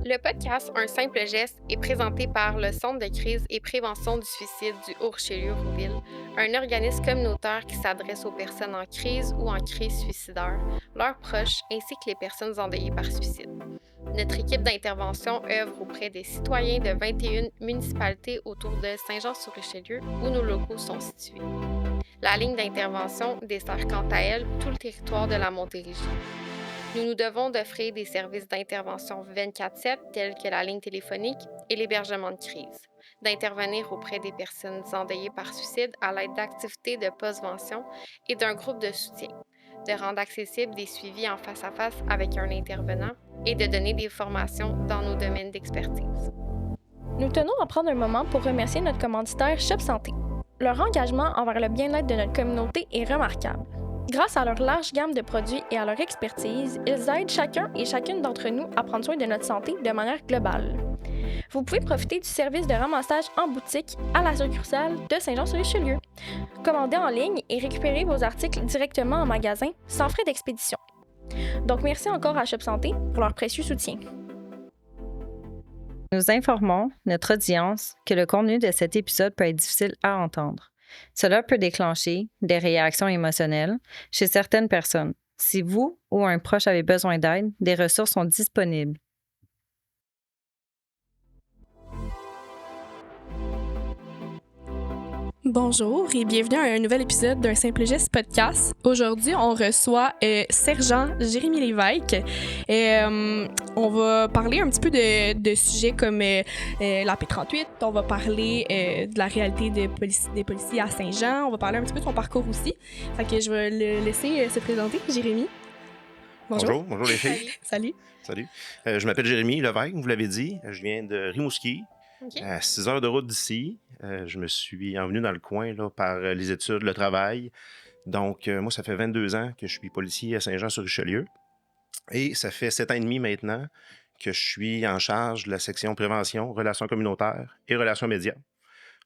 Le podcast Un simple geste est présenté par le Centre de crise et prévention du suicide du Haut-Richelieu-Rouville, un organisme communautaire qui s'adresse aux personnes en crise ou en crise suicidaire, leurs proches ainsi que les personnes endeuillées par suicide. Notre équipe d'intervention œuvre auprès des citoyens de 21 municipalités autour de Saint-Jean-sur-Richelieu où nos locaux sont situés. La ligne d'intervention dessert quant à elle tout le territoire de la Montérégie. Nous nous devons d'offrir des services d'intervention 24/7 tels que la ligne téléphonique et l'hébergement de crise, d'intervenir auprès des personnes endeuillées par suicide à l'aide d'activités de postvention et d'un groupe de soutien, de rendre accessibles des suivis en face à face avec un intervenant et de donner des formations dans nos domaines d'expertise. Nous tenons à prendre un moment pour remercier notre commanditaire Shop Santé. Leur engagement envers le bien-être de notre communauté est remarquable. Grâce à leur large gamme de produits et à leur expertise, ils aident chacun et chacune d'entre nous à prendre soin de notre santé de manière globale. Vous pouvez profiter du service de ramassage en boutique à la succursale de Saint-Jean-sur-Richelieu. Commandez en ligne et récupérez vos articles directement en magasin sans frais d'expédition. Donc merci encore à Shop Santé pour leur précieux soutien. Nous informons notre audience que le contenu de cet épisode peut être difficile à entendre. Cela peut déclencher des réactions émotionnelles chez certaines personnes. Si vous ou un proche avez besoin d'aide, des ressources sont disponibles. Bonjour et bienvenue à un nouvel épisode d'Un simple geste podcast. Aujourd'hui, on reçoit Sergent Jérémy Lévesque. On va parler un petit peu de sujets comme la P38. On va parler de la réalité des policiers à Saint-Jean. On va parler un petit peu de son parcours aussi. Fait que je vais le laisser se présenter. Jérémy. Bonjour. Bonjour les filles. Salut. Salut. Je m'appelle Jérémy Lévesque, vous l'avez dit. Je viens de Rimouski, à 6 heures de route d'ici. Je me suis envenu dans le coin là, par les études, le travail. Donc, moi, ça fait 22 ans que je suis policier à Saint-Jean-sur-Richelieu. Et ça fait 7 ans et demi maintenant que je suis en charge de la section prévention, relations communautaires et relations médias.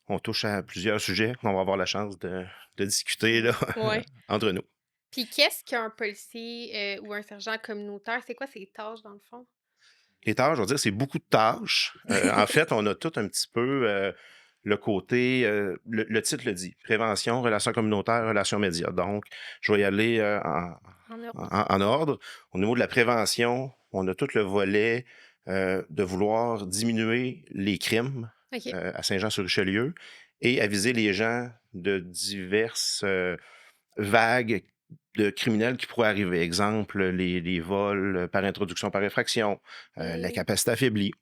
On touche à plusieurs sujets qu'on va avoir la chance de discuter là, Ouais. entre nous. Puis qu'est-ce qu'un policier ou un sergent communautaire? C'est quoi ses tâches dans le fond? Les tâches, je veux dire, c'est beaucoup de tâches. En fait, on a tout un petit peu le côté, le titre le dit, prévention, relations communautaires, relations médias. Donc, je vais y aller En Europe. en ordre. Au niveau de la prévention, on a tout le volet de vouloir diminuer les crimes OK. à Saint-Jean-sur-Richelieu et aviser les gens de diverses vagues de criminels qui pourraient arriver. Exemple, les vols par introduction par effraction, la capacité affaiblie.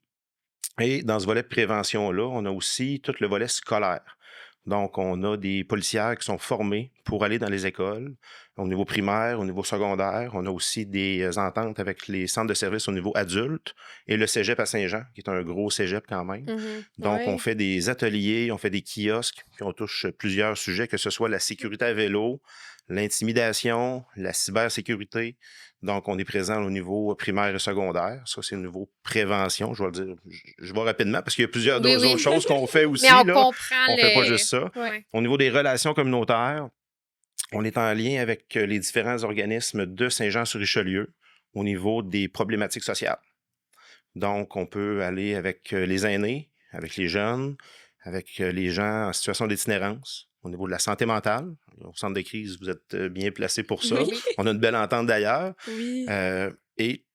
Et dans ce volet de prévention-là, on a aussi tout le volet scolaire. Donc, on a des policières qui sont formées pour aller dans les écoles, au niveau primaire, au niveau secondaire. On a aussi des ententes avec les centres de services au niveau adulte et le cégep à Saint-Jean, qui est un gros cégep quand même. Donc, on fait des ateliers, on fait des kiosques, puis on touche plusieurs sujets, que ce soit la sécurité à vélo, l'intimidation, la cybersécurité. Donc, on est présent au niveau primaire et secondaire. Ça, c'est au niveau prévention. Je vais le dire, je vais rapidement parce qu'il y a plusieurs autres choses qu'on fait aussi. Mais on là. comprend On fait pas juste ça. Ouais. Au niveau des relations communautaires, on est en lien avec les différents organismes de Saint-Jean-sur-Richelieu au niveau des problématiques sociales. Donc, on peut aller avec les aînés, avec les jeunes, avec les gens en situation d'itinérance, au niveau de la santé mentale. Au centre de crise, vous êtes bien placé pour ça. Oui. On a une belle entente d'ailleurs. Oui. Et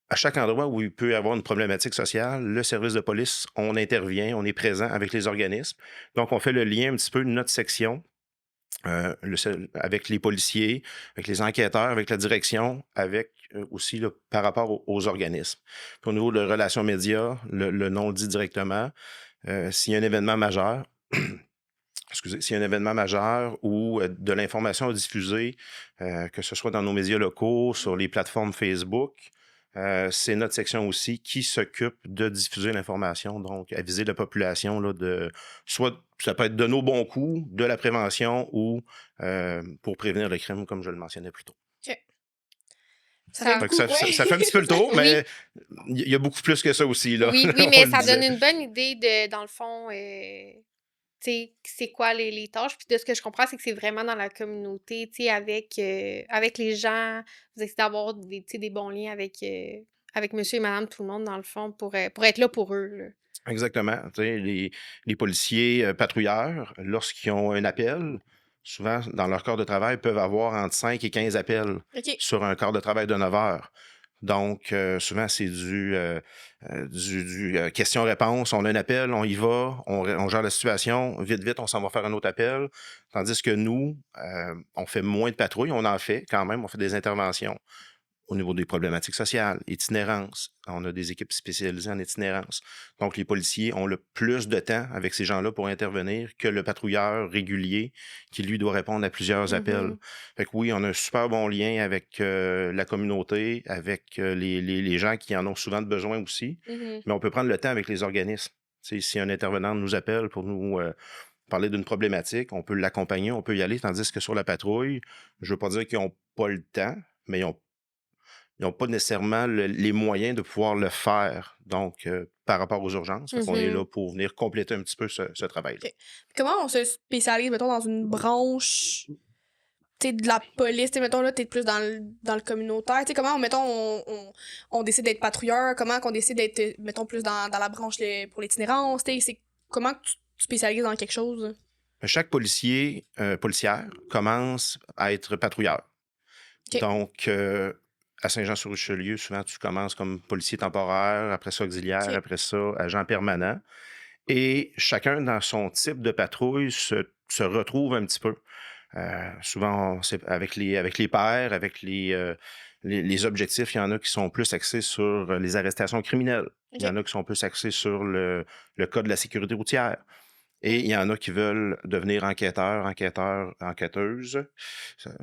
à chaque endroit où il peut y avoir une problématique sociale, le service de police, on intervient, on est présent avec les organismes. Donc, on fait le lien un petit peu de notre section avec les policiers, avec les enquêteurs, avec la direction, avec aussi là, par rapport aux organismes. Puis, au niveau de relations médias, le nom le dit directement. S'il y a un événement majeur, s'il y a un événement majeur ou de l'information à diffuser, que ce soit dans nos médias locaux, sur les plateformes Facebook, c'est notre section aussi qui s'occupe de diffuser l'information, donc aviser la population là, soit ça peut être de nos bons coups, de la prévention ou pour prévenir le crime, comme je le mentionnais plus tôt. Ça Fait que ça fait un petit peu le tour, mais il y a beaucoup plus que ça aussi. Là. Oui, On mais le ça disait. donne une bonne idée de, dans le fond, tu sais, c'est quoi les tâches. Puis de ce que je comprends, c'est que c'est vraiment dans la communauté, tu sais, avec les gens. Vous essayez d'avoir des bons liens avec avec monsieur et madame tout le monde, dans le fond, pour être là pour eux, là. Exactement. Tu sais, les policiers patrouilleurs, lorsqu'ils ont un appel, souvent, dans leur corps de travail, peuvent avoir entre 5 et 15 appels OK. sur un corps de travail de 9 heures. Donc, souvent, c'est du question-réponse. On a un appel, on y va, on gère la situation. Vite, vite, on s'en va faire un autre appel. Tandis que nous, on fait moins de patrouilles. On en fait quand même, on fait des interventions au niveau des problématiques sociales, itinérance. On a des équipes spécialisées en itinérance. Donc, les policiers ont le plus de temps avec ces gens-là pour intervenir que le patrouilleur régulier qui, lui, doit répondre à plusieurs appels. Mhm. Fait que oui, on a un super bon lien avec la communauté, avec les gens qui en ont souvent besoin aussi, Mhm. mais on peut prendre le temps avec les organismes. Tu sais, si un intervenant nous appelle pour nous parler d'une problématique, on peut l'accompagner, on peut y aller, tandis que sur la patrouille, je veux pas dire qu'ils n'ont pas le temps, mais ils n'ont pas nécessairement les moyens de pouvoir le faire. Donc, par rapport aux urgences, fait qu'on est Mhm. là pour venir compléter un petit peu ce travail-là. OK. Comment on se spécialise, mettons, dans une branche, tu sais, de la police? Tu sais, mettons, là, t'es plus dans le communautaire. Tu sais, comment, mettons, on décide d'être patrouilleur? Comment qu'on décide d'être, mettons, plus dans la branche pour l'itinérance? Tu sais, comment que tu te spécialises dans quelque chose? Chaque policier, policière commence à être patrouilleur. OK. Donc, à Saint-Jean-sur-Richelieu, souvent, tu commences comme policier temporaire, après ça auxiliaire, OK. après ça agent permanent. Et chacun, dans son type de patrouille, se retrouve un petit peu. Souvent, c'est avec les pairs, avec les objectifs, il y en a qui sont plus axés sur les arrestations criminelles. Il y OK. en a qui sont plus axés sur le code de la sécurité routière. Et il y en a qui veulent devenir enquêteuses.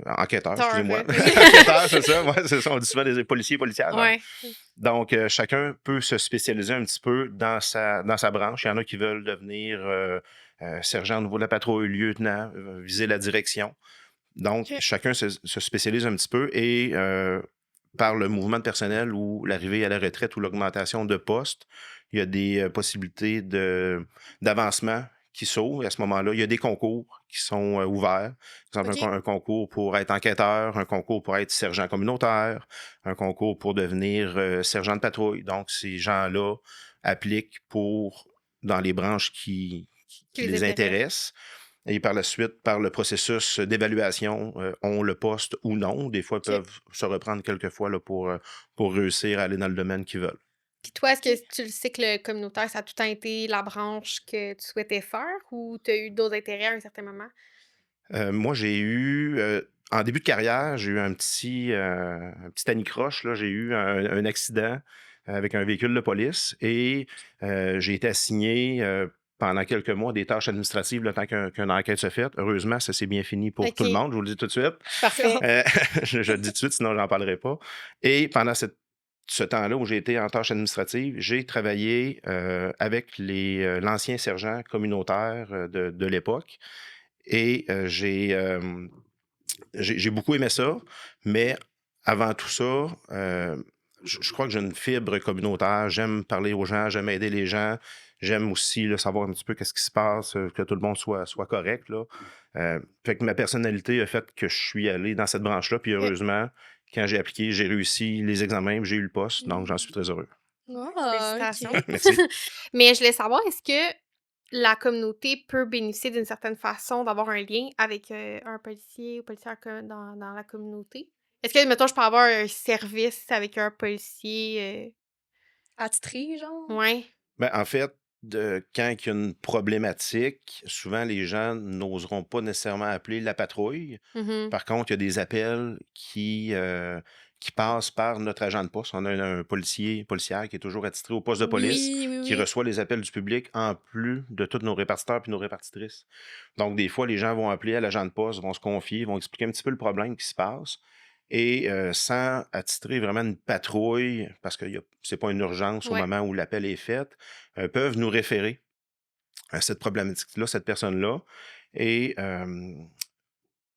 Enquêteurs, Tard, excusez-moi. ouais. Enquêteurs, c'est ça. Ouais, c'est ça. On dit souvent des policiers, policières. Hein? Ouais. Donc, chacun peut se spécialiser un petit peu dans sa branche. Il y en a qui veulent devenir sergent au niveau de la patrouille, lieutenant, viser la direction. Donc, OK. chacun se spécialise un petit peu et par le mouvement de personnel ou l'arrivée à la retraite ou l'augmentation de postes, il y a des possibilités d'avancement qui s'ouvrent. À ce moment-là, il y a des concours qui sont ouverts. Par exemple, OK. un concours pour être enquêteur, un concours pour être sergent communautaire, un concours pour devenir sergent de patrouille. Donc, ces gens-là appliquent dans les branches qui Qui les les intéresse. intéressent. Et par la suite, par le processus d'évaluation, ont le poste ou non. Des fois, ils OK. peuvent se reprendre quelques fois là, pour réussir à aller dans le domaine qu'ils veulent. Puis toi, est-ce OK. que tu le sais que le communautaire, ça a tout le temps été la branche que tu souhaitais faire ou tu as eu d'autres intérêts à un certain moment? Moi, j'ai eu, en début de carrière, j'ai eu un petit anicroche. Là. J'ai eu un accident avec un véhicule de police et j'ai été assigné pendant quelques mois des tâches administratives le temps qu'une enquête se fait. Heureusement, ça s'est bien fini pour tout le OK, monde, je vous le dis tout de suite. parfait. Euh, je le dis tout de suite, sinon j'en parlerai pas. Et pendant ce temps-là où j'ai été en tâches administratives, j'ai travaillé avec l'ancien sergent communautaire de l'époque. Et j'ai beaucoup aimé ça, mais avant tout ça, je crois que j'ai une fibre communautaire. J'aime parler aux gens, j'aime aider les gens. J'aime aussi là, savoir un petit peu qu'est-ce qui se passe, que tout le monde soit correct. Là. Fait que ma personnalité a fait que je suis allé dans cette branche-là. Puis OK. heureusement, quand j'ai appliqué, j'ai réussi les examens, puis j'ai eu le poste. Donc, j'en suis très heureux. Ah, Félicitations. OK. Merci. Mais je voulais savoir, est-ce que la communauté peut bénéficier d'une certaine façon d'avoir un lien avec, un policier ou policière dans la communauté? Est-ce que, mettons, je peux avoir un service avec un policier, Attitré, genre? ouais. Ben, en fait, quand il y a une problématique, souvent les gens n'oseront pas nécessairement appeler la patrouille. Mmh. Par contre, il y a des appels qui passent par notre agent de poste. On a un policière qui est toujours attitré au poste de police, Oui, oui, qui oui. reçoit les appels du public en plus de tous nos répartiteurs et nos répartitrices. Donc, des fois, les gens vont appeler à l'agent de poste, vont se confier, vont expliquer un petit peu le problème qui se passe. Et sans attitrer vraiment une patrouille, parce que c'est pas une urgence au Ouais. moment où l'appel est fait, peuvent nous référer à cette problématique-là, cette personne-là. Et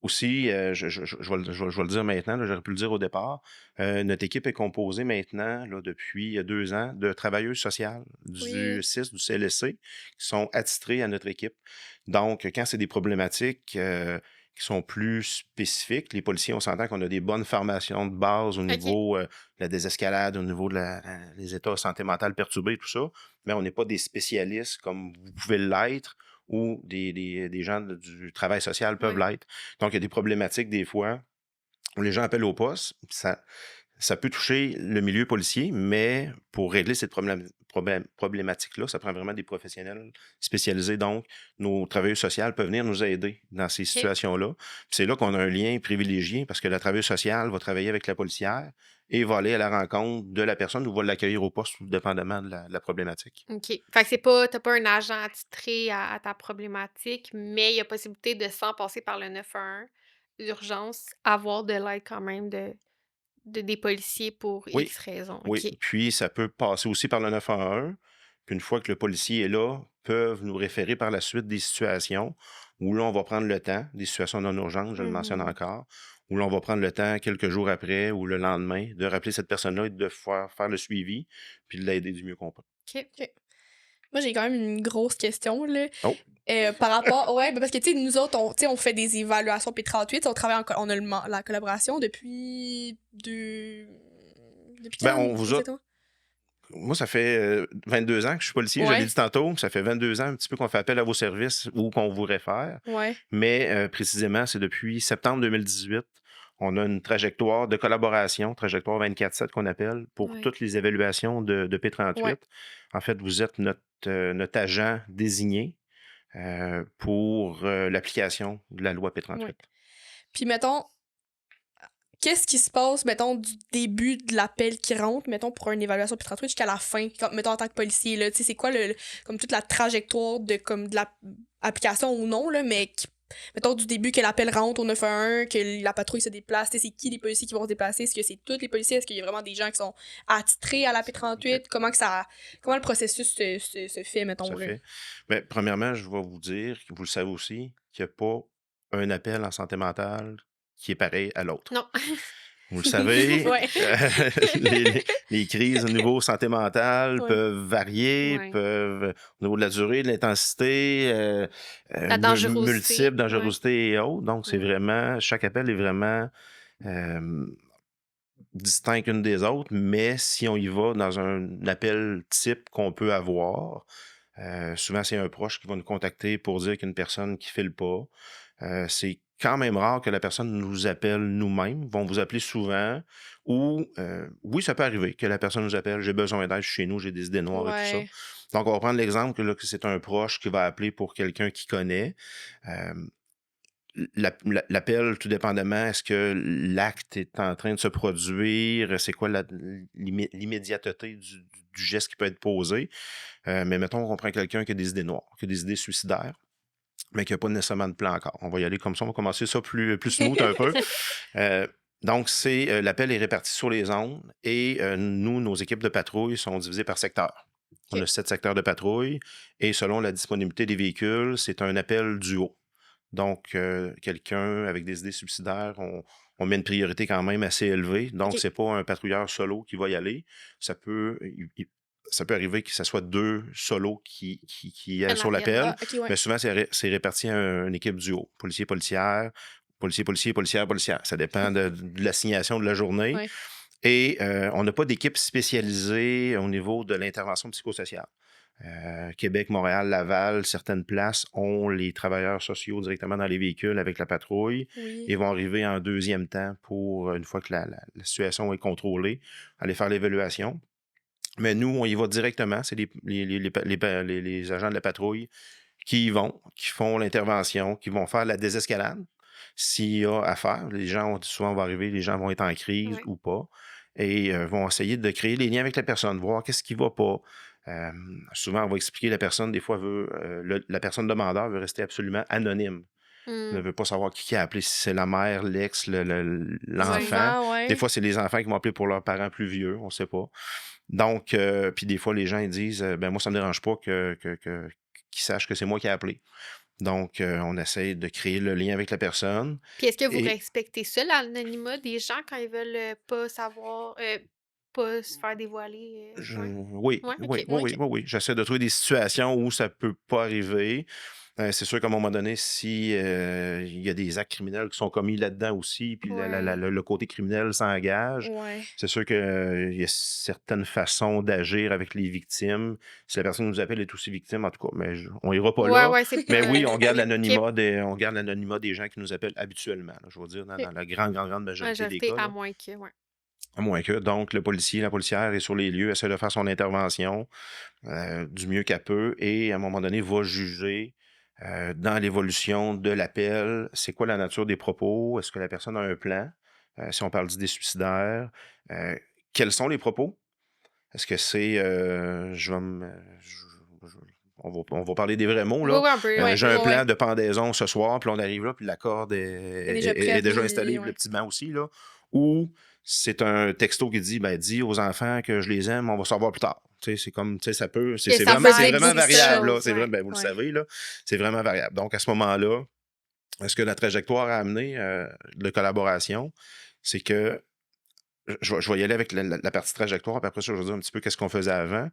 aussi, je vais le dire maintenant, là, j'aurais pu le dire au départ, notre équipe est composée maintenant, là, depuis 2 ans, de travailleuses sociales du Oui. CIS, du CLSC, qui sont attitrées à notre équipe. Donc, quand c'est des problématiques qui sont plus spécifiques. Les policiers, on s'entend qu'on a des bonnes formations de base au OK. niveau de la désescalade, au niveau de les états de santé mentale perturbés, tout ça, mais on n'est pas des spécialistes comme vous pouvez l'être ou des gens du travail social peuvent Ouais. l'être. Donc, il y a des problématiques des fois où les gens appellent au poste. Ça peut toucher le milieu policier, mais pour régler cette problématique-là, ça prend vraiment des professionnels spécialisés. Donc, nos travailleurs sociaux peuvent venir nous aider dans ces OK. situations-là. Puis c'est là qu'on a un lien privilégié parce que la travailleuse sociale va travailler avec la policière et va aller à la rencontre de la personne ou va l'accueillir au poste, tout dépendamment de la problématique. OK. Fait que c'est pas t'as pas un agent attitré à ta problématique, mais il y a possibilité de, sans passer par le 911, urgence, avoir de l'aide quand même de des policiers pour Oui, X raisons. oui. OK. Puis ça peut passer aussi par le 911. Puis une fois que le policier est là, peuvent nous référer par la suite des situations où là, on va prendre le temps, des situations non urgentes, je le mentionne Mmh. encore, où là, on va prendre le temps quelques jours après ou le lendemain de rappeler cette personne-là et de faire le suivi, puis de l'aider du mieux qu'on peut. OK. OK. Moi, j'ai quand même une grosse question, là. Oh, Par rapport. Ouais, ben parce que, tu sais, nous autres, on fait des évaluations P38, on travaille on a la collaboration depuis ben quand, on vous a. exactement? Moi, ça fait 22 ans que je suis policier, je l'ai Ouais, dit tantôt, ça fait 22 ans un petit peu qu'on fait appel à vos services ou qu'on vous réfère. ouais, Mais précisément, c'est depuis septembre 2018. On a une trajectoire de collaboration, trajectoire 24/7 qu'on appelle, pour Ouais. toutes les évaluations de ouais. P38. En fait, vous êtes notre agent désigné pour l'application de la loi P38. Ouais. Puis, mettons, qu'est-ce qui se passe, mettons, du début de l'appel qui rentre, mettons, pour une évaluation P38 jusqu'à la fin, comme, mettons, en tant que policier, là, tu sais, c'est quoi, comme toute la trajectoire comme de l'application ou non, là, mais mettons, du début que l'appel rentre au 911, que la patrouille se déplace, tu sais, c'est qui les policiers qui vont se déplacer, est-ce que c'est tous les policiers, est-ce qu'il y a vraiment des gens qui sont attitrés à la P38, comment le processus se fait, mettons, Ça là? fait. Mais premièrement, je vais vous dire, vous le savez aussi, qu'il n'y a pas un appel en santé mentale qui est pareil à l'autre. Non. Vous le savez, Ouais. les crises au niveau santé mentale Ouais. peuvent varier, Ouais. peuvent au niveau de la durée, de l'intensité, La dangerosité. multiples Ouais. dangerosités et autres. Donc, c'est Ouais. vraiment, chaque appel est vraiment euh, distinct une des autres, mais si on y va dans un appel type qu'on peut avoir, souvent c'est un proche qui va nous contacter pour dire qu'il y a une personne qui ne file pas. C'est quand même rare que la personne nous appelle nous-mêmes, vont vous appeler souvent, ou oui, ça peut arriver que la personne nous appelle, j'ai besoin d'aide, je suis chez nous, j'ai des idées noires et tout ça. Ouais. Donc, on va prendre l'exemple que c'est un proche qui va appeler pour quelqu'un qu'il connaît. Euh, L'appel, tout dépendamment, est-ce que l'acte est en train de se produire? C'est quoi l'immédiateté du geste qui peut être posé? Mais mettons qu'on prend quelqu'un qui a des idées noires, qui a des idées suicidaires, mais qui n'a pas nécessairement de plan encore. On va y aller comme ça, on va commencer ça plus smooth un peu. Euh, donc, l'appel est réparti sur les zones et nous, nos équipes de patrouille sont divisées par secteur. On a 7 secteurs de patrouille et selon la disponibilité des véhicules, c'est un appel duo. Donc, quelqu'un avec des idées suicidaires, on met une priorité quand même assez élevée. Donc, OK. c'est pas un patrouilleur solo qui va y aller. Ça peut, ça peut arriver que ce soit 2 solos qui aillent Un sur appel. l'appel, Ah, OK, ouais. mais souvent, c'est réparti en une équipe duo. Policier, policière, policier, policier, policière, policière. Ça dépend de l'assignation de la journée. Ouais. Et on n'a pas d'équipe spécialisée au niveau de l'intervention psychosociale. Québec, Montréal, Laval, certaines places ont les travailleurs sociaux directement dans les véhicules avec la patrouille Oui. et vont arriver en deuxième temps pour, une fois que la situation est contrôlée, aller faire l'évaluation. Mais nous, on y va directement. C'est les agents de la patrouille qui y vont, qui font l'intervention, qui vont faire la désescalade. S'il y a à faire, les gens souvent vont arriver, les gens vont être en crise Ouais. ou pas, et vont essayer de créer les liens avec la personne, voir qu'est-ce qui va pas. Souvent, on va expliquer, la personne, des fois, la personne demandeur veut rester absolument anonyme. Ne Mmh. veut pas savoir qui a appelé, si c'est la mère, l'ex, l'enfant. Souvent, ouais. Des fois, c'est les enfants qui vont appeler pour leurs parents plus vieux, on ne sait pas. Donc, puis des fois, les gens ils disent ben moi, ça ne me dérange pas qu'ils sachent que c'est moi qui ai appelé. Donc, on essaie de créer le lien avec la personne. Puis est-ce que vous Et respectez ça, l'anonymat des gens quand ils veulent, pas savoir, pas se faire dévoiler, ouais? oui, Ouais, oui, OK. oui, oui, OK. oui, oui. J'essaie de trouver des situations où ça peut pas arriver. C'est sûr qu'à un moment donné, si il y a des actes criminels qui sont commis là-dedans aussi, puis Ouais. le côté criminel s'engage, Ouais. c'est sûr qu'il y a certaines façons d'agir avec les victimes. Si la personne nous appelle est aussi victime, en tout cas, mais on ira pas Ouais, là. ouais, c'est Mais pas oui, on garde l'équipe. l'anonymat des gens qui nous appellent habituellement, là, je veux dire, dans la grande majorité des Majorité cas, à là. moins que, ouais. À moins que, donc, le policier, la policière est sur les lieux, essaie de faire son intervention du mieux qu'elle peut et à un moment donné va juger dans l'évolution de l'appel, c'est quoi la nature des propos, est-ce que la personne a un plan, si on parle d'idées suicidaires, euh, quels sont les propos, est-ce que c'est, je vais me- je- on va parler des vrais mots, Oui, là. oui, un peu, Ouais, J'ai un ouais, ouais. plan de pendaison ce soir, puis on arrive là, puis la corde Elle est déjà est prête déjà dans le installée, lit, puis le ouais. petit banc aussi, là. Ou c'est un texto qui dit, ben, dis aux enfants que je les aime, on va se revoir plus tard. Tu sais, c'est comme, tu sais, ça peut, que ça peut c'est peut être vraiment débouler beaucoup de ça. variable, là. choses, C'est vrai, ouais. ben, vous le Ouais. savez, là. C'est vraiment variable. Donc, à ce moment-là, ce que la trajectoire a amené de collaboration, c'est que je vais y aller avec la partie trajectoire, puis après ça, je vais dire un petit peu qu'est-ce qu'on faisait avant.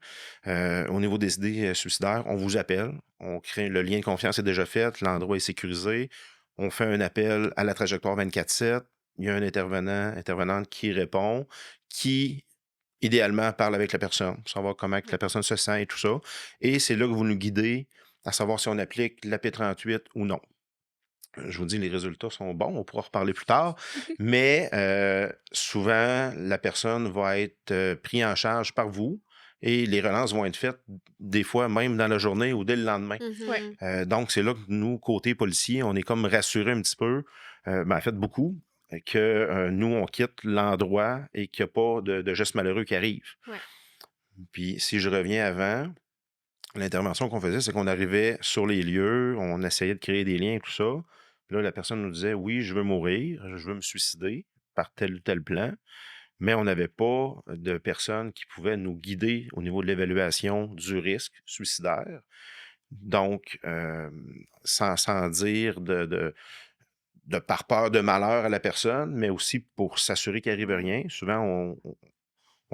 Au niveau des idées suicidaires, on vous appelle, on crée le lien de confiance est déjà fait, l'endroit est sécurisé, on fait un appel à la trajectoire 24/7, il y a un intervenante qui répond, qui idéalement parle avec la personne, pour savoir comment que la personne se sent et tout ça. Et c'est là que vous nous guidez à savoir si on applique la P38 ou non. Je vous dis, les résultats sont bons, on pourra reparler plus tard, mais souvent, la personne va être prise en charge par vous et les relances vont être faites des fois même dans la journée ou dès le lendemain. Ouais. Mhm. Donc, c'est là que nous, côté policier, on est comme rassurés un petit peu, en fait beaucoup, que nous, on quitte l'endroit et qu'il n'y a pas de gestes malheureux qui arrivent. Ouais. Puis, si je reviens avant, l'intervention qu'on faisait, c'est qu'on arrivait sur les lieux, on essayait de créer des liens et tout ça. Puis là, la personne nous disait, oui, je veux mourir, je veux me suicider par tel ou tel plan, mais on n'avait pas de personne qui pouvait nous guider au niveau de l'évaluation du risque suicidaire. Donc, sans dire de par peur de malheur à la personne, mais aussi pour s'assurer qu'il n'arrive rien. Souvent,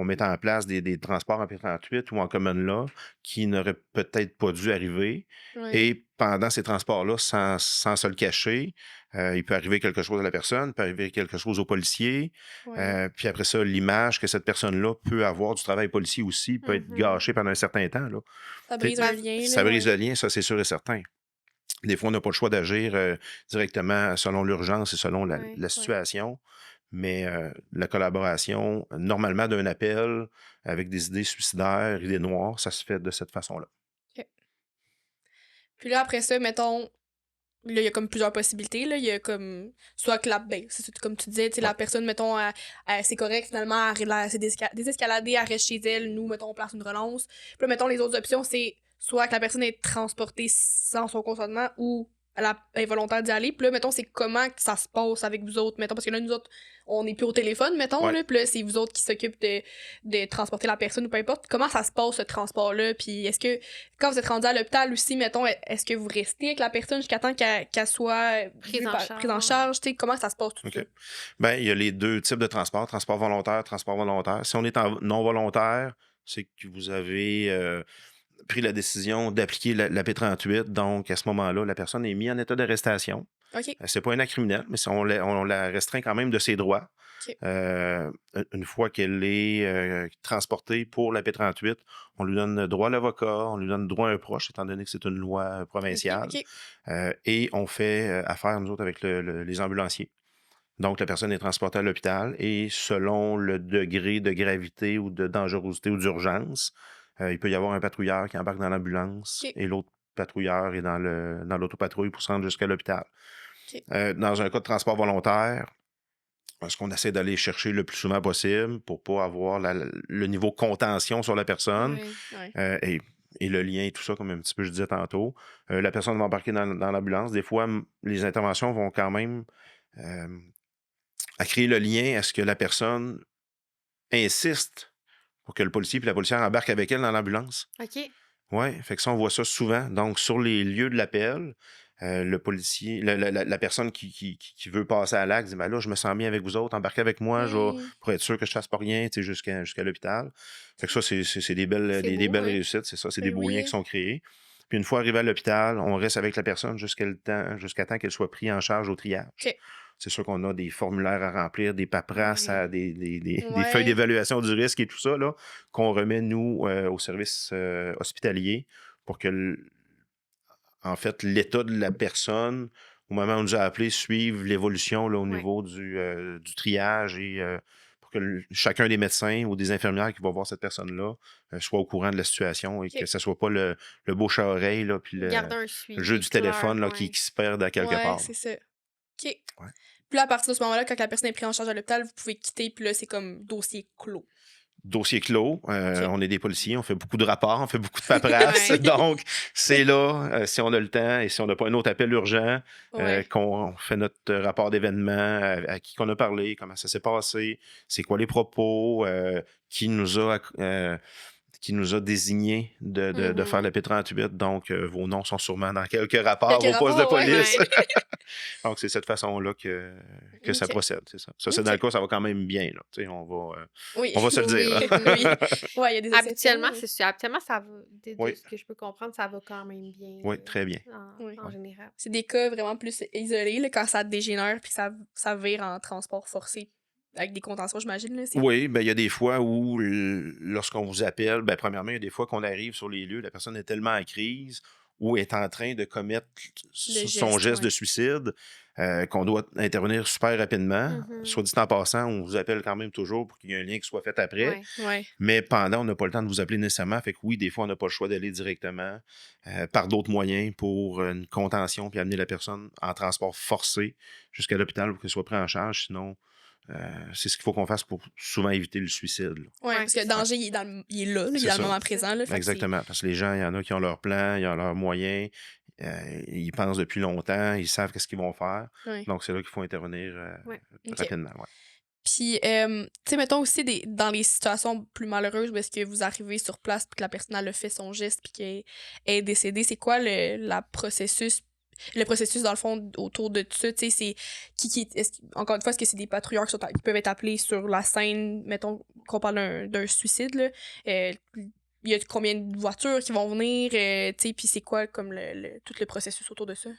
on mettait en place des transports en P38 ou en common law qui n'auraient peut-être pas dû arriver. Ouais. Et pendant ces transports-là, sans se le cacher, il peut arriver quelque chose à la personne, il peut arriver quelque chose au policier. Ouais. Puis après ça, l'image que cette personne-là peut avoir du travail policier aussi peut être Mhm. gâchée pendant un certain temps, là. Ça Tu sais, brise un lien, ça là, brise ouais. le lien, ça, c'est sûr et certain. Des fois, on n'a pas le choix d'agir directement selon l'urgence et selon Ouais. la situation. Mais la collaboration, normalement, d'un appel avec des idées suicidaires, idées noires, ça se fait de cette façon-là. OK. Puis là, après ça, mettons, là, il y a comme plusieurs possibilités, là. Il y a comme, soit que ben, comme tu disais, tu sais, Ouais. la personne, mettons, c'est correct, finalement, elle s'est désescaladée, elle reste chez elle, nous, mettons, on place une relance. Puis là, mettons, les autres options, c'est soit que la personne est transportée sans son consentement ou elle est volontaire d'y aller. Puis là, mettons, c'est comment que ça se passe avec vous autres, mettons, parce que là, nous autres, on n'est plus au téléphone, mettons, Ouais. là, puis là, c'est vous autres qui s'occupent de transporter la personne ou peu importe. Comment ça se passe, ce transport-là? Puis est-ce que, quand vous êtes rendu à l'hôpital aussi, mettons, est-ce que vous restez avec la personne jusqu'à temps qu'elle soit Prise en prise en charge. charge? Tu sais, comment ça se passe tout OK. ça? Ben, il y a les deux types de transport, transport volontaire, transport volontaire. Si on est en non volontaire, c'est que vous avez pris la décision d'appliquer la P38. Donc, à ce moment-là, la personne est mise en état d'arrestation. OK. C'est pas un acte criminel, mais on la restreint quand même de ses droits. OK. Une fois qu'elle est transportée pour la P38, on lui donne droit à l'avocat, on lui donne droit à un proche, étant donné que c'est une loi provinciale. OK. Et on fait affaire, nous autres, avec les ambulanciers. Donc, la personne est transportée à l'hôpital et selon le degré de gravité ou de dangerosité ou d'urgence, il peut y avoir un patrouilleur qui embarque dans l'ambulance OK. et l'autre patrouilleur est dans l'autopatrouille pour se rendre jusqu'à l'hôpital. OK. Dans un cas de transport volontaire, ce qu'on essaie d'aller chercher le plus souvent possible pour pas avoir le niveau contention sur la personne Ouais. et le lien et tout ça, comme un petit peu je disais tantôt. La personne va embarquer dans l'ambulance. Des fois, les interventions vont quand même à créer le lien à ce que la personne insiste pour que le policier et la policière embarquent avec elle dans l'ambulance. OK. Oui, fait que ça, on voit ça souvent. Donc, sur les lieux de l'appel, le policier, la personne qui veut passer à l'acte dit ben là, je me sens bien avec vous autres, embarquez avec moi pour être sûr que je ne fasse pas rien jusqu'à l'hôpital. Fait que ça, c'est des belles, C'est des beau, belles hein? réussites, c'est ça, c'est Ben des beaux liens oui. qui sont créés. Puis une fois arrivé à l'hôpital, on reste avec la personne jusqu'à temps qu'elle soit prise en charge au triage. OK. C'est sûr qu'on a des formulaires à remplir, des paperasses, des feuilles Ouais. d'évaluation du risque et tout ça, là, qu'on remet, nous, au service hospitalier pour que, en fait, l'état de la personne, au moment où on nous a appelés, suive l'évolution là, au Ouais. niveau du triage et pour que chacun des médecins ou des infirmières qui va voir cette personne-là soit au courant de la situation et OK. que ce ne soit pas le bouche à oreille, là, puis Garder un le suivi jeu du clair, téléphone là, ouais. qui se perd à quelque Ouais, part. c'est ça. OK. Ouais. Puis là, à partir de ce moment-là, quand la personne est prise en charge à l'hôpital, vous pouvez quitter, puis là, c'est comme dossier clos. Dossier clos, OK. on est des policiers, on fait beaucoup de rapports, on fait beaucoup de paperasse. Ouais. Donc, c'est là, si on a le temps et si on n'a pas un autre appel urgent, Ouais. qu'on fait notre rapport d'événement, à qui qu'on a parlé, comment ça s'est passé, c'est quoi les propos, qui nous a désigné de faire le P38. Donc, vos noms sont sûrement dans quelques rapports Quelques au poste de rapports, ouais. police. Ouais. Donc, c'est cette façon-là que ça OK. procède, c'est ça. Ça, c'est dans OK. le cas, ça va quand même bien, là. Tu sais, on Oui. va se le dire, Oui, là. Oui. Ouais, il y a des exceptions, Habituellement, mais... c'est sûr. Habituellement, ça va, de Oui. ce que je peux comprendre, ça va quand même bien Oui, très bien. Oui. en général. C'est des cas vraiment plus isolés, là, quand ça dégénère puis ça vire en transport forcé avec des contentions, j'imagine. Là, Oui, ben il y a des fois où, lorsqu'on vous appelle, ben premièrement, il y a des fois qu'on arrive sur les lieux, la personne est tellement en crise ou est en train de commettre son geste ouais. de suicide qu'on doit intervenir super rapidement. Mhm. Soit dit en passant, on vous appelle quand même toujours pour qu'il y ait un lien qui soit fait après. Ouais. Ouais. Mais pendant, on n'a pas le temps de vous appeler nécessairement. Fait que oui, des fois, on n'a pas le choix d'aller directement par d'autres moyens pour une contention puis amener la personne en transport forcé jusqu'à l'hôpital pour qu'elle soit prise en charge. Sinon, c'est ce qu'il faut qu'on fasse pour souvent éviter le suicide. Là. Ouais, Ouais, parce que c'est le danger, il est, il est là, il C'est est dans ça. le moment présent. Là, fait que Exactement. Parce que les gens, il y en a qui ont leur plan, ils ont leurs moyens, ils pensent depuis longtemps, ils savent qu'est-ce qu'ils vont faire. Ouais. Donc, c'est là qu'il faut intervenir Ouais. OK. rapidement. Ouais. Puis, tu sais, mettons aussi dans les situations plus malheureuses où est-ce que vous arrivez sur place puis que la personne elle a fait son geste puis qu'elle est décédée, c'est quoi le processus dans le fond autour de tout ça, tu sais, c'est encore une fois, est-ce que c'est des patrouilleurs qui peuvent être appelés sur la scène, mettons qu'on parle d'un suicide, là, il y a combien de voitures qui vont venir, tu sais, puis c'est quoi comme tout le processus autour de ça?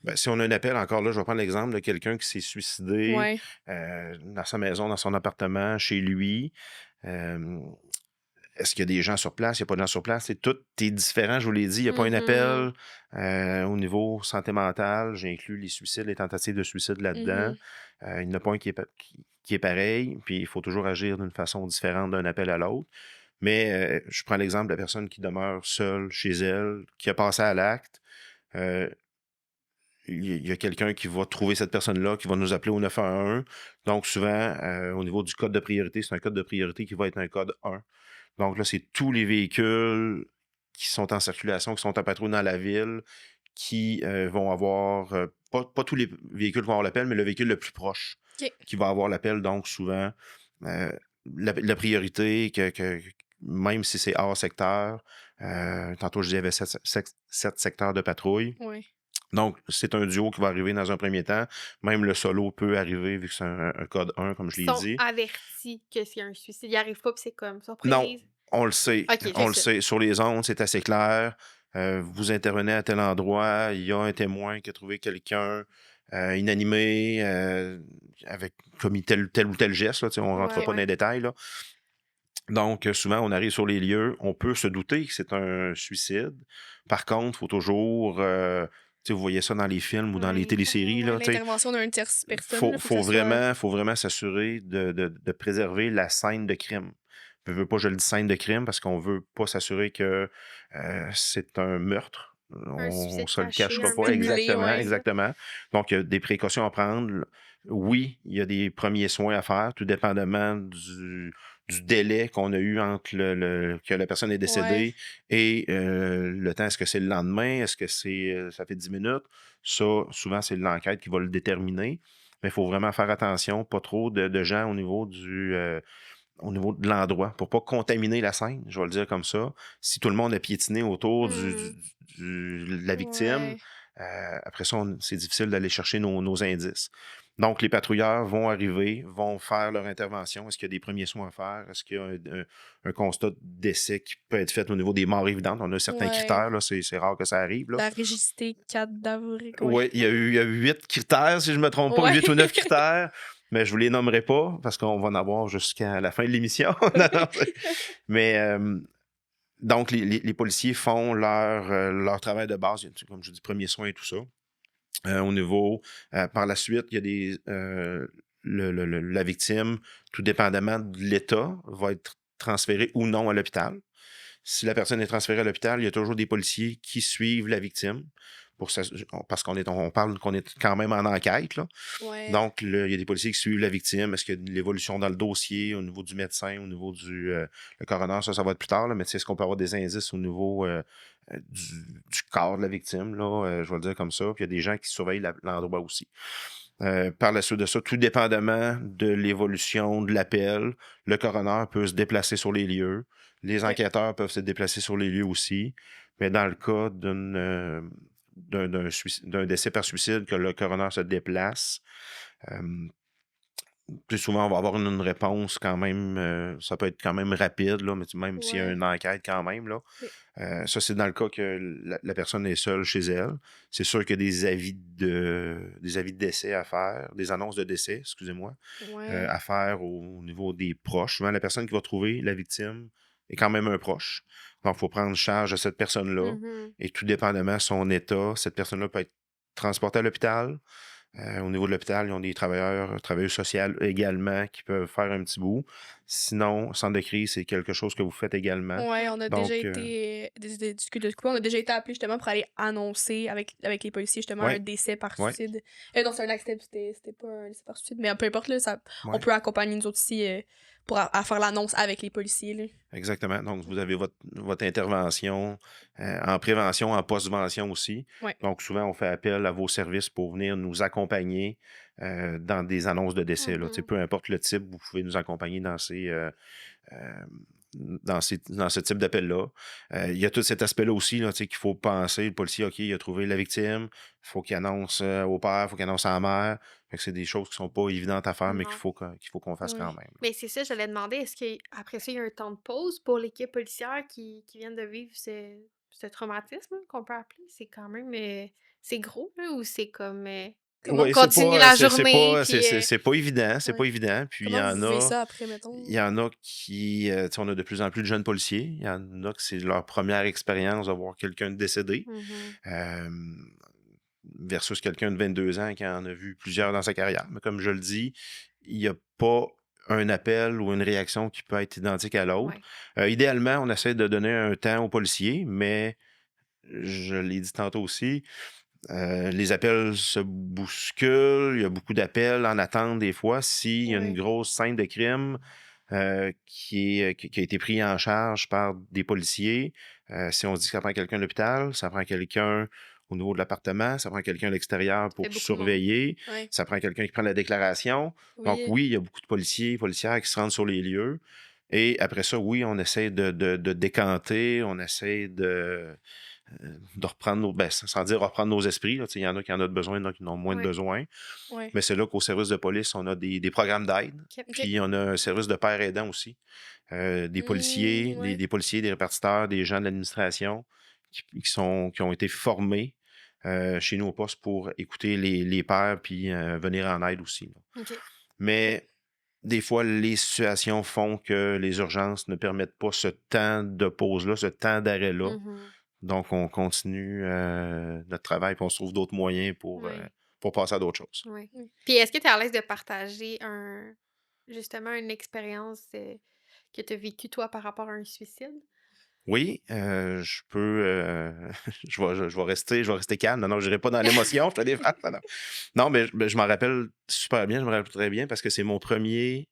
Ben, si on a un appel, encore là, je vais prendre l'exemple de quelqu'un qui s'est suicidé Ouais. dans sa maison, dans son appartement, chez lui. Est-ce qu'il y a des gens sur place? Il n'y a pas de gens sur place. Tout est différent, je vous l'ai dit. Il n'y a pas un appel au niveau santé mentale. J'ai inclus les suicides, les tentatives de suicide là-dedans. Il n'y en a pas un qui est pareil. Puis il faut toujours agir d'une façon différente d'un appel à l'autre. Mais je prends l'exemple de la personne qui demeure seule chez elle, qui a passé à l'acte. Il y a quelqu'un qui va trouver cette personne-là, qui va nous appeler au 911. Donc, souvent, au niveau du code de priorité, c'est un code de priorité qui va être un code 1. Donc là, c'est tous les véhicules qui sont en circulation, qui sont en patrouille dans la ville, qui vont avoir, pas tous les véhicules vont avoir l'appel, mais le véhicule le plus proche OK. qui va avoir l'appel. Donc, souvent, la priorité, même si c'est hors secteur, tantôt je disais, il y avait 7 secteurs de patrouille. Ouais. Donc, c'est un duo qui va arriver dans un premier temps. Même le solo peut arriver, vu que c'est un code 1, comme je l'ai Ils sont dit. avertis que s'il y a un suicide, ils n'y arrivent pas, puis c'est comme Non, surprise. on le sait. OK, On le c'est ça. sait. Sur les ondes, c'est assez clair. Vous intervenez à tel endroit, il y a un témoin qui a trouvé quelqu'un inanimé, avec commis tel ou tel geste. Là, on ne rentre Ouais, pas dans les détails. Là. Donc, souvent, on arrive sur les lieux, on peut se douter que c'est un suicide. Par contre, il faut toujours... vous voyez ça dans les films ou dans les Ouais, téléséries. Là, l'intervention d'un tierce personne. là, faut que ça faut vraiment s'assurer de préserver la scène de crime. Je veux pas, je le dis scène de crime parce qu'on veut pas s'assurer que c'est un meurtre. Un On suicide se le caché, cachera un pas. meurtre caché, Exactement, ouais. exactement. Donc, il y a des précautions à prendre. Oui, il y a des premiers soins à faire, tout dépendamment du délai qu'on a eu entre que la personne est décédée et le temps. Est-ce que c'est le lendemain? Est-ce que ça fait 10 minutes? Ça, souvent, c'est l'enquête qui va le déterminer. Mais il faut vraiment faire attention, pas trop de gens au niveau de l'endroit, pour pas contaminer la scène, je vais le dire comme ça. Si tout le monde a piétiné autour de la victime, Ouais. après ça, c'est difficile d'aller chercher nos indices. Donc, les patrouilleurs vont arriver, vont faire leur intervention. Est-ce qu'il y a des premiers soins à faire? Est-ce qu'il y a un constat de décès qui peut être fait au niveau des morts évidentes? On a certains Ouais. critères, là, c'est rare que ça arrive. Là. La rigidité cadavérique, ouais. Oui, il y a 8 critères, si je ne me trompe pas, Ouais. 8 ou 9 critères, mais je ne vous les nommerai pas parce qu'on va en avoir jusqu'à la fin de l'émission. Mais donc, les policiers font leur travail de base, comme je dis, premiers soins et tout ça. Au niveau, par la suite, il y a la victime, tout dépendamment de l'état, va être transférée ou non à l'hôpital. Si la personne est transférée à l'hôpital, il y a toujours des policiers qui suivent la victime parce on parle qu'on est quand même en enquête. Là. Ouais. Donc, il y a des policiers qui suivent la victime. Est-ce qu'il y a de l'évolution dans le dossier au niveau du médecin, au niveau le coroner? Ça va être plus tard. Là, mais est-ce qu'on peut avoir des indices au niveau du corps de la victime? Là, je vais le dire comme ça. Puis il y a des gens qui surveillent l'endroit aussi. Par la suite de ça, tout dépendamment de l'évolution de l'appel, le coroner peut se déplacer sur les lieux. Les enquêteurs peuvent se déplacer sur les lieux aussi. Mais dans le cas d'un décès par suicide, que le coroner se déplace, plus souvent, on va avoir une réponse quand même, ça peut être quand même rapide, là, mais même s'il y a une enquête quand même. Là. Oui. Ça, c'est dans le cas que la personne est seule chez elle. C'est sûr qu'il y a des avis de décès à faire, des annonces de décès, excusez-moi, Ouais. à faire au niveau des proches. Souvent, la personne qui va trouver la victime est quand même un proche. Donc, il faut prendre charge de cette personne-là. Et tout dépendamment de son état, cette personne-là peut être transportée à l'hôpital. Au niveau de l'hôpital, ils ont des travailleuses sociales également qui peuvent faire un petit bout. Sinon, centre de crise, c'est quelque chose que vous faites également. Ouais, on a Donc, déjà été on a déjà été appelé justement pour aller annoncer avec les policiers justement un ouais, décès par ouais, suicide. Non, c'est un accident, c'était pas un décès par suicide, mais peu importe là, on ouais, peut accompagner nous autres aussi pour à faire l'annonce avec les policiers là. exactement. Donc, vous avez votre intervention en prévention, en postvention aussi. Ouais. Donc, souvent, on fait appel à vos services pour venir nous accompagner dans des annonces de décès. Là. Tu sais, peu importe le type, vous pouvez nous accompagner dans dans ce type d'appel-là. Il y a tout cet aspect-là aussi là, tu sais, qu'il faut penser. Le policier, OK, il a trouvé la victime, il faut qu'il annonce au père, il faut qu'il annonce à la mère. Fait que c'est des choses qui sont pas évidentes à faire, mais Non. qu'il faut qu'on fasse Ouais. quand même. Mais c'est ça, j'allais demander, est-ce qu'après ça, il y a un temps de pause pour l'équipe policière qui vient de vivre ce traumatisme là, qu'on peut appeler? C'est quand même, c'est gros, là, ou c'est comme, tout le monde Oui, continue la journée, c'est pas évident, c'est pas Ouais. évident. Puis Comment vous vivez ça après, mettons? il y en a qui, tu sais, on a de plus en plus de jeunes policiers. Il y en a que c'est leur première expérience de voir quelqu'un de décédé. Euh, versus quelqu'un de 22 ans qui en a vu plusieurs dans sa carrière. Mais comme je le dis, il n'y a pas un appel ou une réaction qui peut être identique à l'autre. Ouais. Idéalement, on essaie de donner un temps aux policiers, mais je l'ai dit tantôt aussi, les appels se bousculent, il y a beaucoup d'appels en attente des fois. S'il y a une Ouais. grosse scène de crime qui a été pris en charge par des policiers, si on dit que ça prend quelqu'un à l'hôpital, ça prend quelqu'un au niveau de l'appartement, ça prend quelqu'un à l'extérieur Ça fait pour beaucoup de monde. surveiller, Ouais. ça prend quelqu'un qui prend la déclaration. Donc Oui. oui, il y a beaucoup de policiers, policières qui se rendent sur les lieux. Et après ça, oui, on essaie de décanter, on essaie de reprendre sans dire reprendre nos esprits. Il y en a qui en ont besoin, il y en a qui en ont moins de Ouais. besoin. Ouais. Mais c'est là qu'au service de police, on a des programmes d'aide. OK. Puis on a un service de père aidant aussi. Des policiers, ouais. des policiers, des répartiteurs, des gens de l'administration qui ont été formés chez nous au poste pour écouter les pères puis venir en aide aussi. Là. OK. Mais des fois, les situations font que les urgences ne permettent pas ce temps de pause-là, ce temps d'arrêt-là. Donc, on continue notre travail puis on se trouve d'autres moyens Oui. pour passer à d'autres choses. Oui. Oui. Puis est-ce que tu es à l'aise de partager justement une expérience que tu as vécue toi par rapport à un suicide? Oui, je peux. Je vais rester calme. Non, je n'irai pas dans l'émotion, je te défends. Non. Non, mais je m'en rappelle super bien, je me rappelle très bien parce que c'est mon premier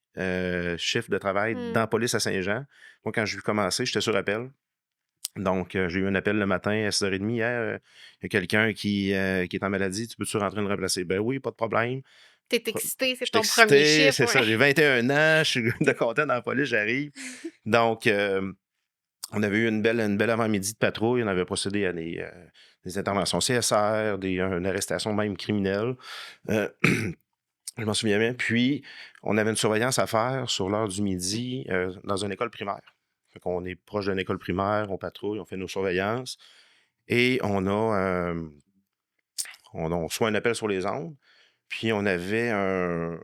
chiffre de travail dans la police à Saint-Jean. Moi, quand j'ai commencé, j'étais sur appel. Donc, j'ai eu un appel le matin à 6h30. Il y a quelqu'un qui est en maladie, tu peux-tu rentrer le remplacer? Ben oui, pas de problème. T'es excité, c'est Je suis ton premier excité, chiffre. c'est ça. J'ai 21 ans, je suis de content dans la police, j'arrive. Donc, on avait eu une belle avant-midi de patrouille. On avait procédé à des interventions CSR, une arrestation même criminelle. Je m'en souviens bien. Puis, on avait une surveillance à faire sur l'heure du midi dans une école primaire. Fait qu'on est proche d'une école primaire, on patrouille, on fait nos surveillances et on reçoit un appel sur les ondes. Puis, on avait un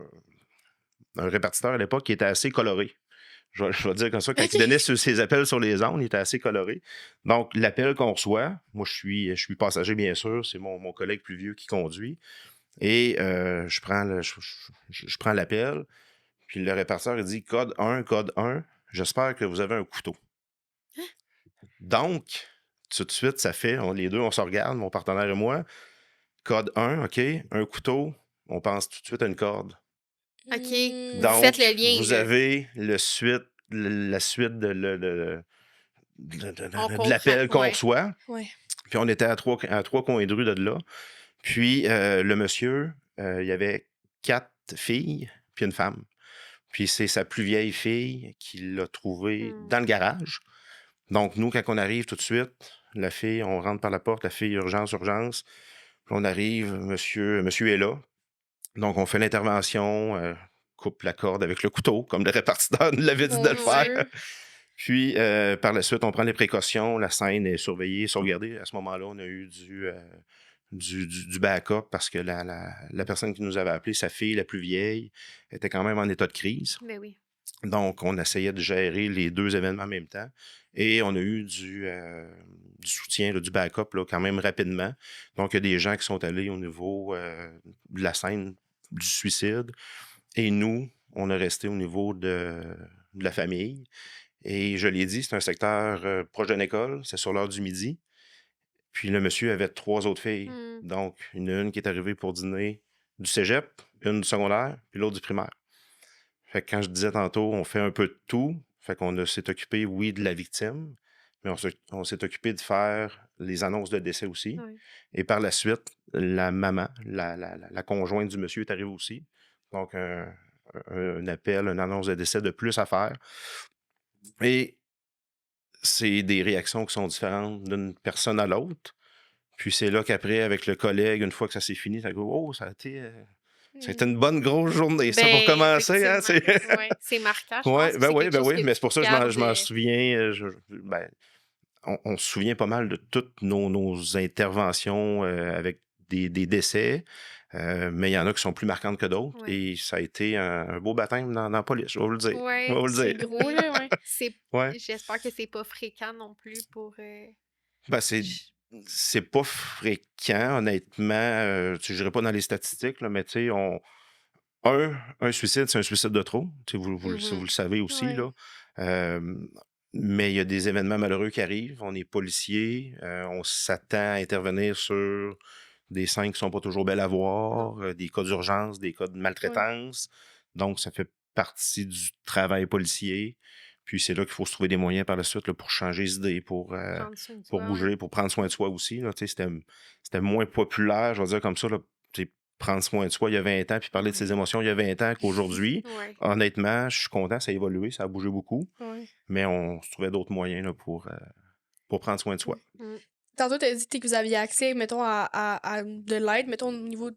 répartiteur à l'époque qui était assez coloré. Je vais dire comme ça, quand il donnait ses appels sur les ondes, il était assez coloré. Donc, l'appel qu'on reçoit, moi, je suis passager, bien sûr, c'est mon collègue plus vieux qui conduit. Et je prends l'appel, puis le répartiteur, il dit code 1, j'espère que vous avez un couteau. Donc, tout de suite, ça fait, les deux, on se regarde, mon partenaire et moi. Code 1, OK, un couteau, on pense tout de suite à une corde. OK. Vous Donc, faites le lien, vous là. avez la suite On de l'appel comprend, qu'on ouais. reçoit. Ouais. Puis on était à trois coins de rue de là. Puis le monsieur, il y avait 4 filles, puis une femme. Puis c'est sa plus vieille fille qui l'a trouvé dans le garage. Donc, nous, quand on arrive tout de suite, la fille, on rentre par la porte, la fille, urgence. Puis on arrive, monsieur est là. Donc, on fait l'intervention, coupe la corde avec le couteau, comme le répartiteur nous l'avait dit de le faire. Puis, par la suite, on prend les précautions. La scène est surveillée, sauvegardée. À ce moment-là, on a eu du backup parce que la personne qui nous avait appelé, sa fille la plus vieille, était quand même en état de crise. Ben oui. Donc, on essayait de gérer les 2 événements en même temps et on a eu du soutien, là, du backup là, quand même rapidement. Donc, il y a des gens qui sont allés au niveau de la scène du suicide et nous, on est resté au niveau de la famille. Et je l'ai dit, c'est un secteur proche d'une école, c'est sur l'heure du midi. Puis le monsieur avait 3 autres filles. Donc, une qui est arrivée pour dîner du cégep, une du secondaire, puis l'autre du primaire. Fait que quand je disais tantôt, on fait un peu de tout. Fait qu'on s'est occupé, oui, de la victime, mais on s'est occupé de faire les annonces de décès aussi. Oui. Et par la suite, la maman, la conjointe du monsieur est arrivée aussi. Donc, un appel, une annonce de décès de plus à faire. Et c'est des réactions qui sont différentes d'une personne à l'autre. Puis c'est là qu'après, avec le collègue, une fois que ça s'est fini, ça dit oh, ça a été une bonne grosse journée, ça, pour Ben, commencer. Hein, effectivement. Ouais. C'est marquant, je pense. ouais, que ben c'est oui, quelque ben chose oui. que Mais c'est tu pour ça que je m'en gardes. souviens. Ben, on se souvient pas mal de toutes nos interventions avec des décès. Mais il y en a qui sont plus marquantes que d'autres. Ouais. Et ça a été un beau baptême dans la police, je vais vous le dire. Je Ouais, vais vous le C'est dire. gros, là, ouais. Ouais. J'espère que c'est pas fréquent non plus pour. Ben, c'est pas fréquent, honnêtement. Je dirais pas dans les statistiques, là, mais tu sais, un suicide, c'est un suicide de trop. Tu sais, vous le savez aussi, Ouais. là. Mais il y a des événements malheureux qui arrivent. On est policier. On s'attend à intervenir sur des scènes qui sont pas toujours belles à voir, des cas d'urgence, des cas de maltraitance. Donc, ça fait partie du travail policier. Puis c'est là qu'il faut se trouver des moyens par la suite là, pour changer les idées, pour Prendre soin de pour soi, bouger, pour prendre soin de soi aussi. Là, tu sais, c'était moins populaire, je vais dire comme ça, là, tu sais, prendre soin de soi il y a 20 ans, puis parler de ses émotions il y a 20 ans qu'aujourd'hui. Ouais. Honnêtement, je suis content, ça a évolué, ça a bougé beaucoup, Ouais. mais on se trouvait d'autres moyens là, pour prendre soin de soi. Tantôt, tu as dit que vous aviez accès, mettons, à de l'aide, mettons, au niveau de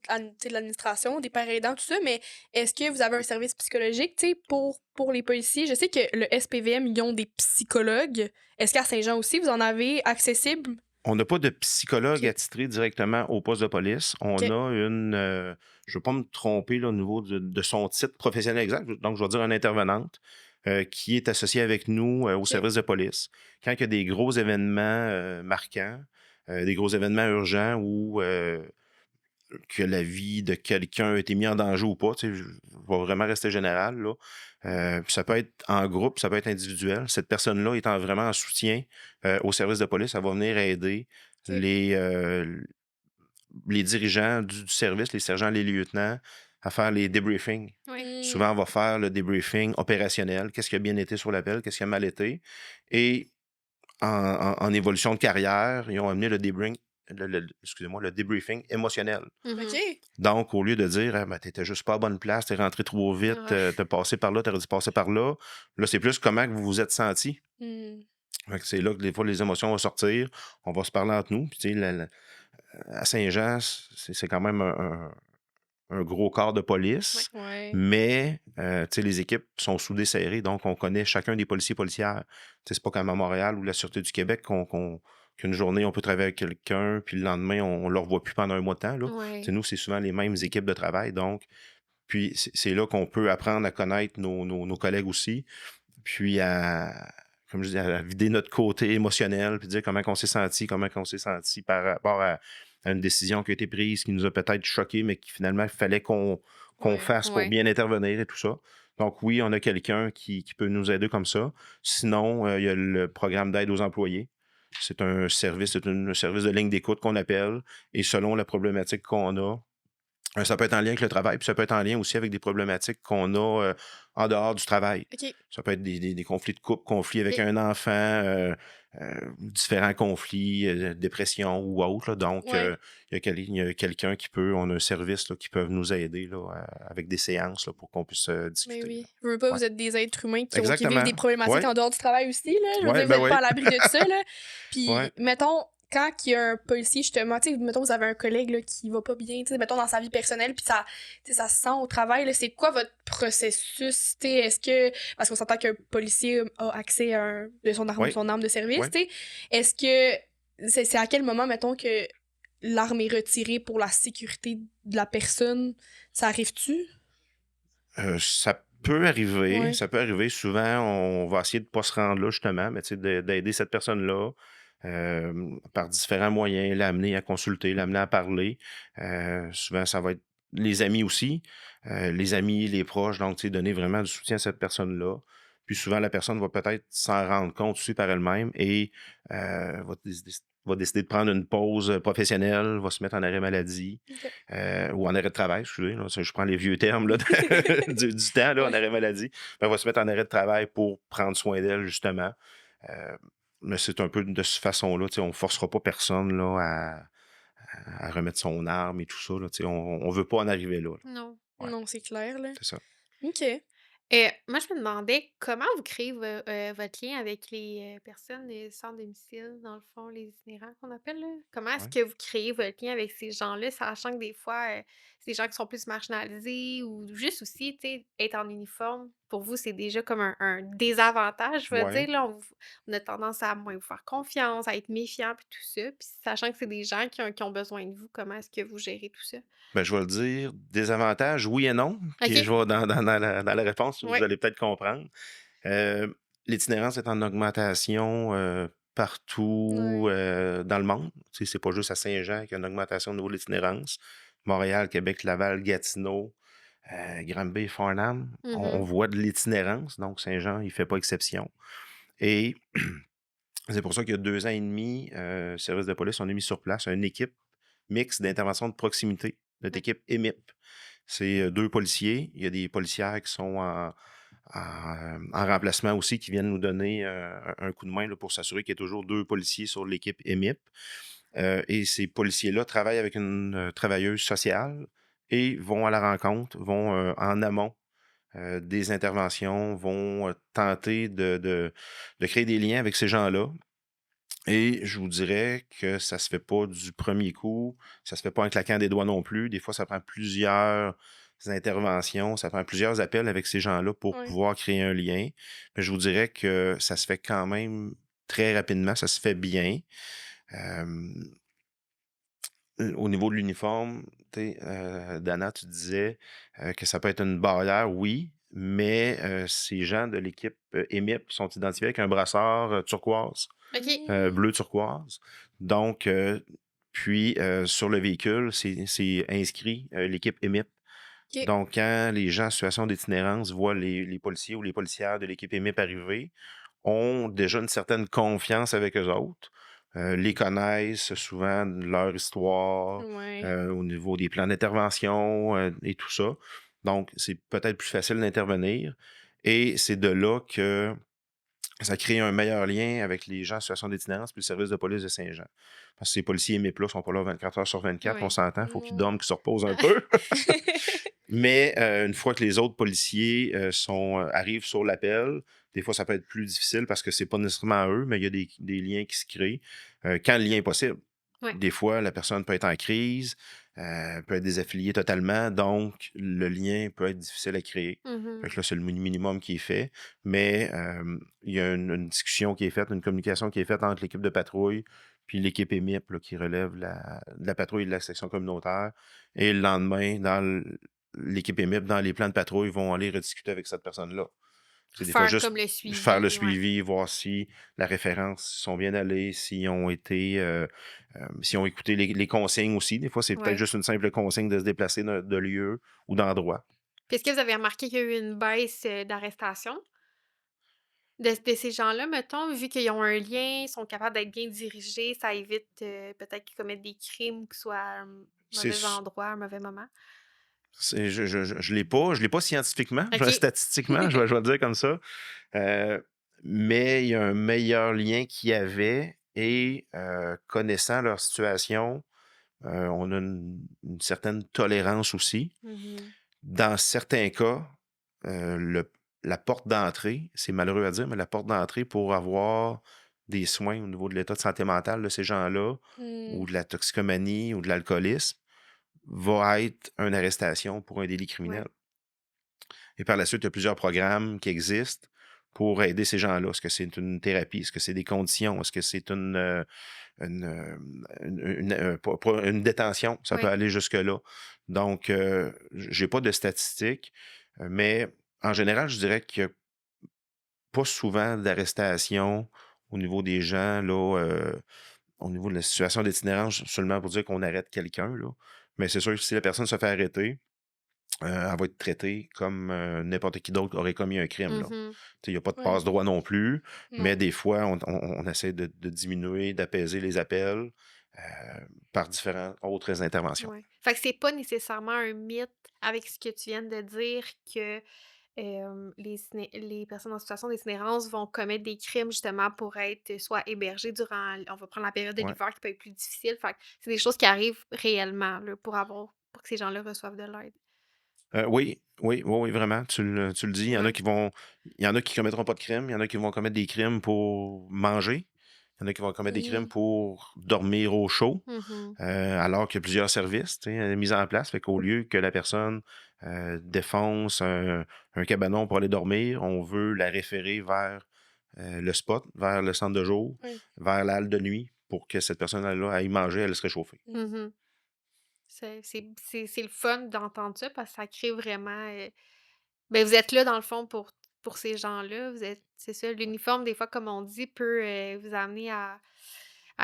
l'administration, des parents aidants, tout ça, mais est-ce que vous avez un service psychologique, tu sais, pour les policiers? Je sais que le SPVM, ils ont des psychologues. Est-ce qu'à Saint-Jean aussi, vous en avez accessible? On n'a pas de psychologue Ok. attitré directement au poste de police. On Ok. a une, je ne veux pas me tromper là, au niveau de son titre professionnel exact, donc je vais dire une intervenante qui est associée avec nous au service de police. Quand il y a des gros événements marquants, des gros événements urgents où que la vie de quelqu'un a été mise en danger ou pas, tu sais, je vais vraiment rester général, là. Puis ça peut être en groupe, ça peut être individuel. Cette personne-là étant vraiment en soutien au service de police, elle va venir aider Ok. les dirigeants du service, les sergents, les lieutenants, à faire les debriefings. Ouais. Souvent, on va faire le debriefing opérationnel. Qu'est-ce qui a bien été sur l'appel? Qu'est-ce qui a mal été? Et en évolution de carrière, ils ont amené excusez-moi, le debriefing émotionnel. OK. Donc, au lieu de dire, ah, ben, t'étais juste pas à bonne place, t'es rentré trop vite, t'as passé par là, t'aurais dû passer par là. Là, c'est plus comment que vous vous êtes senti. Fait que c'est là que des fois, les émotions vont sortir. On va se parler entre nous. Puis, tu sais, à Saint-Jean, c'est quand même un gros corps de police, Ouais. mais tu sais, les équipes sont soudées serrées, donc on connaît chacun des policiers policières. Tu sais, c'est pas comme à Montréal ou la Sûreté du Québec qu'une journée, on peut travailler avec quelqu'un, puis le lendemain, on le revoit plus pendant un mois de temps. Là. Tu sais, Ouais. nous, c'est souvent les mêmes équipes de travail, donc puis c'est là qu'on peut apprendre à connaître nos collègues aussi, puis comme je dis, à vider notre côté émotionnel, puis dire comment on s'est senti, par rapport à une décision qui a été prise, qui nous a peut-être choqué, mais qui finalement il fallait qu'on Ouais. fasse pour Ouais. bien intervenir et tout ça. Donc oui, on a quelqu'un qui peut nous aider comme ça. Sinon, il y a le programme d'aide aux employés. C'est un service de ligne d'écoute qu'on appelle. Et selon la problématique qu'on a, ça peut être en lien avec le travail, puis ça peut être en lien aussi avec des problématiques qu'on a en dehors du travail. OK. Ça peut être des conflits de couple, conflits avec OK. un enfant, différents conflits, dépression ou autre. Là. Donc, Ouais. il y a quelqu'un on a un service là, qui peut nous aider là, avec des séances là, pour qu'on puisse Mais discuter. oui. Je veux pas, Ouais. vous êtes des êtres humains qui vivent Exactement. des problématiques Ouais. en dehors du travail aussi, là. Je veux Ouais, dire, vous ben êtes oui. pas à l'abri de ça, là. Puis, Ouais. mettons, quand il y a un policier, justement, tu sais, mettons, vous avez un collègue là, qui va pas bien, tu sais, mettons, dans sa vie personnelle, puis ça, tu sais, ça se sent au travail, là, c'est quoi votre processus, tu sais, est-ce que, parce qu'on s'entend qu'un policier a accès à Ouais. son arme de service, Ouais. tu sais, est-ce que, c'est à quel moment, mettons, que l'arme est retirée pour la sécurité de la personne, ça arrive-tu? Ça peut arriver. Ouais. Ça peut arriver. Souvent, on va essayer de ne pas se rendre là, justement, mais tu sais, d'aider cette personne-là par différents moyens, l'amener à consulter, l'amener à parler. Souvent, ça va être les amis aussi. Les amis, les proches, donc, tu sais, donner vraiment du soutien à cette personne-là. Puis souvent, la personne va peut-être s'en rendre compte aussi par elle-même et va décider de prendre une pause professionnelle, va se mettre en arrêt maladie. OK. Ou en arrêt de travail, excusez, là, je prends les vieux termes là, du temps, là, en Ouais. arrêt maladie. Ben, elle va se mettre en arrêt de travail pour prendre soin d'elle, justement. Euh, mais c'est un peu de cette façon-là. On ne forcera pas personne là, à remettre son arme et tout ça. Là, on ne veut pas en arriver là. Non. Ouais, Non, c'est clair, là. c'est ça. OK. Et moi, je me demandais comment vous créez votre lien avec les personnes sans domicile, dans le fond, les itinérants qu'on appelle, là. Comment est-ce Ouais. que vous créez votre lien avec ces gens-là, sachant que des fois, c'est des gens qui sont plus marginalisés ou juste aussi, tu sais, être en uniforme, pour vous, c'est déjà comme un désavantage, je veux Ouais. dire, là. On a tendance à moins vous faire confiance, à être méfiant, puis tout ça. Puis sachant que c'est des gens qui ont besoin de vous, comment est-ce que vous gérez tout ça? Ben, je vais le dire, désavantage, oui et non. Puis je OK. vais dans la réponse, vous Oui. allez peut-être comprendre. Euh, L'itinérance est en augmentation partout Ouais. dans le monde. Tu sais, c'est pas juste à Saint-Jean qu'il y a une augmentation au niveau de l'itinérance. Montréal, Québec, Laval, Gatineau, Granby, Farnham, on Mhm. voit de l'itinérance. Donc, Saint-Jean, il fait pas exception. Et c'est pour ça qu'il y a 2 ans et demi, le service de police, on a mis sur place une équipe mixte d'intervention de proximité, notre Ouais. équipe EMIP. C'est 2 policiers. Il y a des policières qui sont en remplacement aussi, qui viennent nous donner un coup de main là, pour s'assurer qu'il y ait toujours 2 policiers sur l'équipe EMIP. Et ces policiers-là travaillent avec une travailleuse sociale et vont à la rencontre, vont en amont des interventions, vont tenter de créer des liens avec ces gens-là. Et je vous dirais que ça se fait pas du premier coup, ça se fait pas en claquant des doigts non plus. Des fois, ça prend plusieurs interventions, ça prend plusieurs appels avec ces gens-là pour Ouais. pouvoir créer un lien. Mais je vous dirais que ça se fait quand même très rapidement, ça se fait bien. Euh, Au niveau de l'uniforme, tu sais, Dana, tu disais que ça peut être une barrière, oui, mais ces gens de l'équipe EMIP sont identifiés avec un brassard turquoise, bleu turquoise. Donc, puis sur le véhicule, c'est inscrit l'équipe EMIP. OK. Donc, quand les gens en situation d'itinérance voient les policiers ou les policières de l'équipe EMIP arriver, ont déjà une certaine confiance avec eux autres, les connaissent souvent de leur histoire, Ouais. au niveau des plans d'intervention et tout ça. Donc, c'est peut-être plus facile d'intervenir. Et c'est de là que ça crée un meilleur lien avec les gens en situation d'itinérance puis le service de police de Saint-Jean. Parce que ces policiers émipes-là ne sont pas là 24 heures sur 24, on Ouais. s'entend, il faut qu'ils Non. dorment, qu'ils se reposent un peu. Mais une fois que les autres policiers arrivent sur l'appel, des fois, ça peut être plus difficile parce que c'est pas nécessairement eux, mais il y a des liens qui se créent quand le lien est possible. Ouais. Des fois, la personne peut être en crise, peut être désaffiliée totalement, donc le lien peut être difficile à créer. Fait que là, c'est le minimum qui est fait, mais il y a une discussion qui est faite, une communication qui est faite entre l'équipe de patrouille puis l'équipe EMIP là, qui relève de la patrouille de la section communautaire. Et le lendemain, l'équipe EMIP, dans les plans de patrouille, vont aller rediscuter avec cette personne-là. C'est des fois Faire juste comme le faire le suivi, ouais. suivi, voir si la référence sont bien allés, s'ils ont été, s'ils ont écouté les consignes aussi. Des fois, c'est peut-être Ouais. juste une simple consigne de se déplacer de lieu ou d'endroit. Puis est-ce que vous avez remarqué qu'il y a eu une baisse, d'arrestation de ces gens-là, mettons, vu qu'ils ont un lien, ils sont capables d'être bien dirigés, ça évite, peut-être qu'ils commettent des crimes ou qu'ils soient à un C'est, mauvais endroit, à un mauvais moment? je l'ai pas scientifiquement, OK. statistiquement, je vais le dire comme ça. Euh, mais il y a un meilleur lien qu'il y avait et connaissant leur situation, on a une certaine tolérance aussi. Mmh. Dans certains cas, la porte d'entrée, c'est malheureux à dire, mais la porte d'entrée pour avoir des soins au niveau de l'état de santé mentale de ces gens-là, ou de la toxicomanie ou de l'alcoolisme, va être une arrestation pour un délit criminel. Ouais. Et par la suite, il y a plusieurs programmes qui existent pour aider ces gens-là. Est-ce que c'est une thérapie? Est-ce que c'est des conditions? Est-ce que c'est une détention? Ça peut Oui. aller jusque-là. Donc, j'ai pas de statistiques, mais en général, je dirais qu'il n'y a pas souvent d'arrestation au niveau des gens, là, au niveau de la situation d'itinérance, seulement pour dire qu'on arrête quelqu'un, là. Mais c'est sûr que si la personne se fait arrêter, elle va être traitée comme n'importe qui d'autre aurait commis un crime, là. Mmh. Il n'y a pas de Ouais. passe-droit non plus, mais Non. des fois, on essaie de diminuer, d'apaiser les appels par différentes autres interventions. Ouais. Fait que c'est pas nécessairement un mythe avec ce que tu viens de dire que, les personnes en situation d'itinérance vont commettre des crimes justement pour être, soit hébergées durant on va prendre la période de Ouais. l'hiver qui peut être plus difficile. Fait que c'est des choses qui arrivent réellement là, pour que ces gens-là reçoivent de l'aide. Oui, oui, oui, oui, vraiment, tu le dis. Ouais. Il y en a qui commettront pas de crimes, il y en a qui vont commettre des crimes pour manger, il y en a qui vont commettre des crimes Oui. pour dormir au chaud. Mmh. Alors qu'il y a plusieurs services, tu sais, mis en place. Fait qu'au lieu que la personne défonce un cabanon pour aller dormir, on veut la référer vers le spot, vers le centre de jour, Oui. vers la halle de nuit, pour que cette personne-là aille manger, elle se réchauffer. Mmh. C'est le fun d'entendre ça parce que ça crée vraiment, ben, vous êtes là dans le fond pour ces gens-là. Vous êtes c'est ça, l'uniforme des fois comme on dit peut, vous amener à